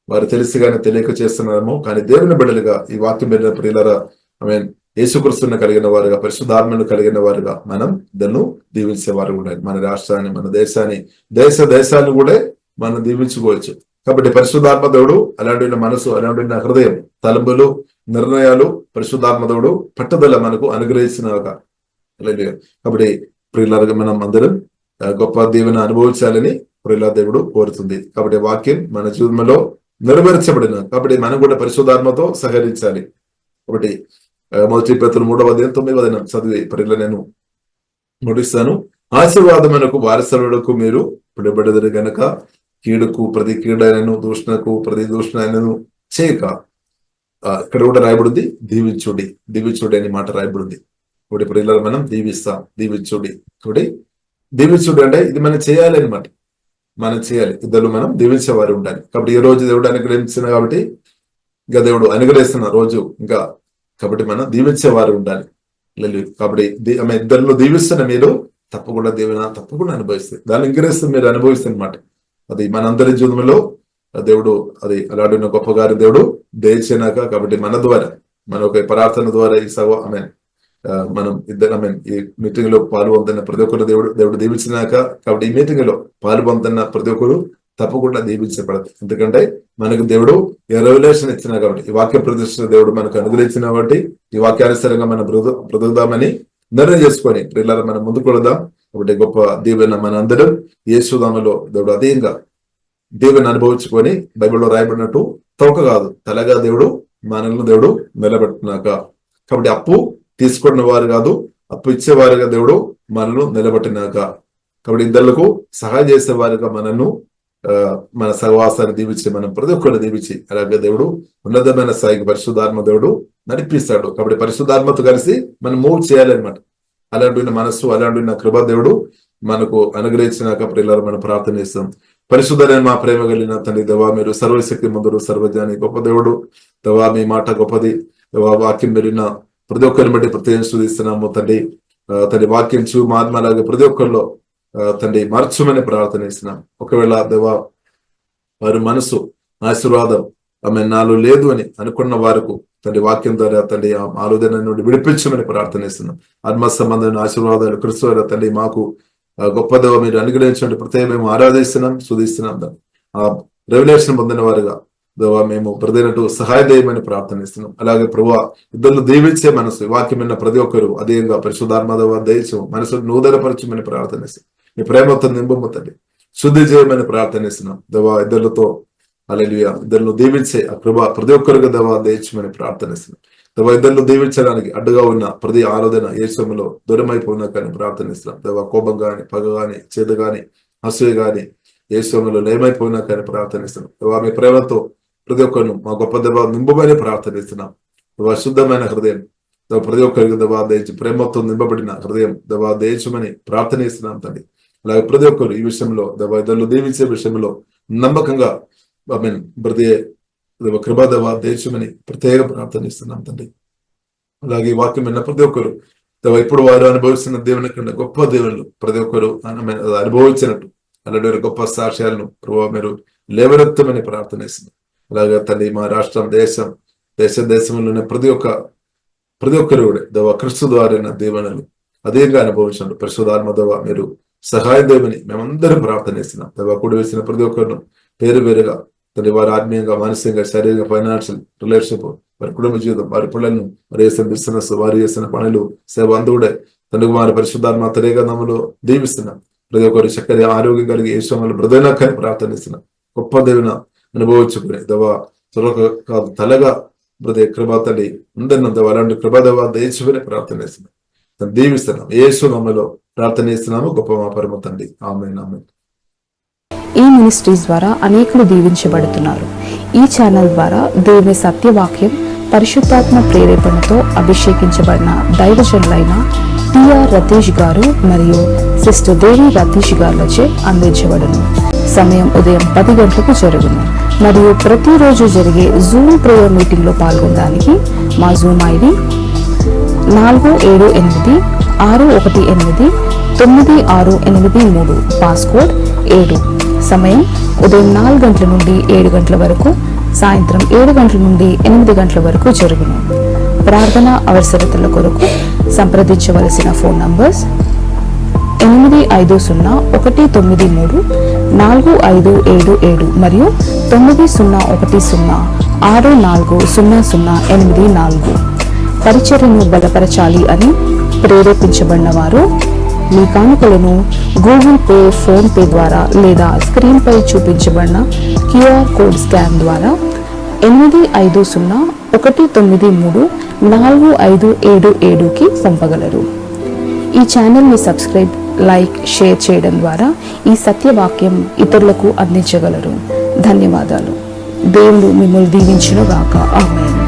వారు తెలిసి కానీ తెలియక చేస్తున్నారేమో, కానీ దేవుని బిడ్డలుగా ఈ వాక్యం బిడ్డ ప్రియులరా యేసుక్రీస్తుని కలిగిన వారుగా, పరిశుద్ధాత్మను కలిగిన వారుగా మనం దాన్ని దీవించేవారు ఉండాలి. మన రాష్ట్రాన్ని, మన దేశాన్ని కూడా మనం దీవించుకోవచ్చు. కాబట్టి పరిశుద్ధాత్మ దేవుడు అలాంటి మనసు, అలాంటి హృదయం, తలంపులు, నిర్ణయాలు పరిశుద్ధాత్మ దేవుడు పట్టుదల మనకు అనుగ్రహించినగా. కాబట్టి ప్రియులరుగా మనం అందరం గొప్ప దీవెన అనుభవించాలని ప్రియుల దేవుడు కోరుతుంది. కాబట్టి వాక్యం మన జీవితంలో నెరవేర్చబడిన, కాబట్టి మనం కూడా పరిశుద్ధాత్మతో సహకరించాలి. కాబట్టి 1 Petrus 3:9 చదివి ప్రియుల నేను ముగిస్తాను. ఆశీర్వాదమునకు వారసులకు మీరు పిలువబడెదరు గనుక కీడుకు ప్రతి కీడైనను, దూషణకు ప్రతి దూషణైనను చేయక, ఇక్కడ కూడా రాయబడింది దీవించుడి అని మాట రాయబడింది. ఇప్పుడు ప్రియులను మనం దీవించుడి. కాబట్టి దీవించుడి అంటే ఇది మనం చేయాలి అనమాట. మనం చేయాలి, ఇద్దరు మనం దీవించేవారు ఉండాలి. కాబట్టి ఈ రోజు దేవుడు అనుగ్రహించిన కాబట్టి ఇంకా దేవుడు అనుగ్రహిస్తున్న రోజు ఇంకా, కాబట్టి మనం దీవించేవారు ఉండాలి. కాబట్టి ఇద్దరిలో దీవిస్తున్న మీరు తప్పకుండా దీవెన తప్పకుండా అనుభవిస్తుంది. దాన్ని ఇంగ్రేస్తూ మీరు అనుభవిస్తుంది అనమాట. అది మనందరి జీవితంలో దేవుడు అది అలాంటి గొప్ప గారి దేవుడు దయచేనాక. కాబట్టి మన ద్వారా, మన ఒక ప్రార్థన ద్వారా ఈ మనం ఇద్దరు ఈ మీటింగ్ లో పాల్పొందుతున్న ప్రతి ఒక్కరు దేవుడు దీవించినాక. కాబట్టి ఈ మీటింగ్ లో పాల్పొందుతున్న ప్రతి ఒక్కరు తప్పకుండా దీవించబడతాయి. ఎందుకంటే మనకు దేవుడు రెవల్యూషన్ ఇచ్చిన కాబట్టి, ఈ వాక్య ప్రతిష్ట దేవుడు మనకు అనుగ్రహించిన కాబట్టి ఈ వాక్యానుసారంగా మనం బ్రతుకుదామని నిర్ణయం చేసుకొని పిల్లలు మనం ముందుకు వెళదాం. కాబట్టి గొప్ప దీవెన మన అందరం యేసునామములో దేవుడు అధికంగా దీవెన అనుభవించుకొని బైబిల్లో రాయబడినట్టు తోక కాదు తలగా దేవుడు మనల్ని దేవుడు నిలబెట్టినాక. కాబట్టి అప్పు తీసుకున్న వారు కాదు, అప్పు ఇచ్చేవారుగా దేవుడు మనల్ని నిలబెట్టినాక. కాబట్టి ఇద్దరులకు సహాయం చేసేవారుగా మనను మన సహవాసాన్ని దీవించి మనం ప్రతి ఒక్కరిని దీవించి అలాగే దేవుడు ఉన్నతమైన స్థాయికి పరిశుద్ధాత్మ దేవుడు నడిపిస్తాడు. కాబట్టి పరిశుద్ధాత్మతో కలిసి మనం మూవ్ చేయాలన్నమాట. అలాంటి మనస్సు అలాంటి కృప దేవుడు మనకు అనుగ్రహించినాక పిల్లలు మనం ప్రార్థన చేస్తాం. పరిశుద్ధమైన మా ప్రేమ కలిగిన తండ్రి దేవా, మీరు సర్వశక్తి మందుడు సర్వజ్ఞాని గొప్ప దేవుడు దేవా, మీ మాట గొప్పది దేవా. వాక్యం పెరిగిన ప్రతి ఒక్కరిని బట్టి ప్రత్యేకం స్తుతిస్తున్నాము తండ్రి. వాక్యం అలాగే ప్రతి ఒక్కరిలో తండ్రి మార్చమని ప్రార్థన చేస్తున్నాం. ఒకవేళ దేవా వారి మనసు ఆశీర్వాదం ఆమె నాలో లేదు అని అనుకున్న వారికి తండ్రి వాక్యం ద్వారా తండ్రి ఆ ఆలోచన నుండి విడిపించమని ప్రార్థన చేస్తున్నాం. ఆత్మ సంబంధమైన ఆశీర్వాదాలు క్రీస్తు తండ్రి మాకు గొప్ప దేవ మీరు అనుగ్రహించండి. ప్రత్యేక మేము ఆరాధిస్తున్నాం, స్తుతిస్తున్నాం. ఆ రెవల్యూషన్ పొందిన వారుగా దేవా మేము ప్రతినట్టు సహాయ దయమని ప్రార్థనిస్తున్నాం. అలాగే ప్రభువా ఇద్దరు దీవించే మనసు వాక్యం విన్న ప్రతి ఒక్కరు అదేవిధంగా పరిశుద్ధాత్మ దేవ దయచు మనసు నూతనపరచమని ప్రార్థనిస్తున్నాం. మీ ప్రేమతో నింపముతండి, శుద్ధి చేయమని ప్రార్థనిస్తున్నాం. దేవా ఇద్దరులతో హల్లెలూయా ఇద్దరు దీవించే ఆ కృప ప్రతి ఒక్కరికి దేవా దయచమని ప్రార్థనిస్తున్నాం. దేవా ఇద్దరు దీవించడానికి అడ్డుగా ఉన్న ప్రతి ఆలోచన యేసులో దూరమైపోయినా కానీ ప్రార్థనిస్తున్నాం. దేవా కోపం గాని, పగ గాని, చేదు గాని, అసూయ గాని యేసులో లేమైపోయినా కానీ ప్రార్థనిస్తున్నాం. దేవా మీ ప్రేమతో ప్రతి ఒక్కరు మా గొప్ప దేవా నింపమని ప్రార్థనిస్తున్నాం. దేవా శుద్ధమైన హృదయం దేవా ప్రతి ఒక్కరికి దేవా దయచి ప్రేమతో నింపబడిన హృదయం దేవా దయచమని ప్రార్థనిస్తున్నాం తండ్రి. అలాగే ప్రతి ఒక్కరు ఈ విషయంలో దేవా ఇద్దరు దీవించే విషయంలో నమ్మకంగా ప్రతి కృపా దేవా దయచమని ప్రత్యేక ప్రార్థనిస్తున్నాం తండ్రి. అలాగే వాక్యం విన్న ప్రతి ఒక్కరు దేవా ఇప్పుడు వారు అనుభవిస్తున్న దేవుని కన్నా గొప్ప దేవుళ్ళు ప్రతి ఒక్కరు అనుభవించినట్టు అలాంటి గొప్ప సాక్ష్యాలను ప్రభావ మీరు లేవనెత్తమని ప్రార్థనిస్తున్నాం. అలాగే తల్లి మా రాష్ట్రం దేశంలోనే ప్రతి ఒక్కరు కూడా దేవా క్రీస్తు ద్వారా దీవెనలు అధికంగా అనుభవించండి. పరిశుద్ధాత్మ దేవా మీరు సహాయం దేవని మేమందరం ప్రార్థనిస్తున్నాం. దేవా కూడి వేసిన ప్రతి ఒక్కరిను పేరు పేరుగా తండ్రి వారి ఆత్మీయంగా, మానసికంగా, శారీరక, ఫైనాన్షియల్ రిలేషన్షిప్, వారి కుటుంబ జీవితం, వారి పిల్లలను వారు చేసిన బిజినెస్, వారు చేసిన పనులు, సేవ అందుడే తండ్రి వారి పరిశుద్ధాత్మ తరేగా నమ్ములో దీవిస్తున్నాం. ప్రతి ఒక్కరు చక్కటి ఆరోగ్యం కలిగి ఏ సమయంలో బ్రదనాకని ప్రార్థనిస్తున్నాం. గొప్ప దేవుని అనుభవించుకుని దేవా కాదు తలగా ప్రతి కృపా తల్లి అందరినం దేవా అలాంటి కృపా దేవా దయచుకుని ప్రార్థనిస్తున్నాం. దీవిస్తున్నాం. యేసు నామములో ప్రార్థనిస్తున్నాము గొప్ప మా పరమ తండ్రి. ఆమేన్ ఆమేన్. ఈ మినిస్ట్రీస్ ద్వారా అనేకులు దీవించబడుతున్నారు. ఈ ఛానల్ ద్వారా దేవుని సత్యవాక్యం పరిశుద్ధాత్మ ప్రేరేపణతో అభిషేకించబడిన దైవజనులైన టిఆర్ రతీష్ గారు మరియు సిస్టర్ దేవి రతీష్ గారులచే అందించబడును. సమయం ఉదయం 10 గంటలకు జరుగును. మరియు ప్రతిరోజు జరిగే జూమ్ ప్రేయర్ మీటింగ్ లో పాల్గొనడానికి మా జూమ్ ఐడి 4786189683, పాస్కోడ్ 7. సమయం ఉదయం 4 గంటల నుండి 7 గంటల వరకు, సాయంత్రం 7 గంటల నుండి 8 గంటల వరకు జరుగును. ప్రార్థన అవసరతల కొరకు సంప్రదించవలసిన ఫోన్ నంబర్స్ 8501934577 మరియు 9010640084. పరిచర్యను బలపరచాలి అని ప్రేరేపించబడిన వారు మీ కానుకలను గూగుల్ పే, ఫోన్ పే ద్వారా లేదా స్క్రీన్ పై చూపించబడిన క్యూఆర్ కోడ్ స్కాన్ ద్వారా 8501934577కి పంపగలరు. ఈ ఛానల్ని సబ్స్క్రైబ్, లైక్, షేర్ చేయడం ద్వారా ఈ సత్యవాక్యం ఇతరులకు అందించగలరు. ధన్యవాదాలు. దేవుడు మిమ్మల్ని దీవించును గాక. ఆమేన్.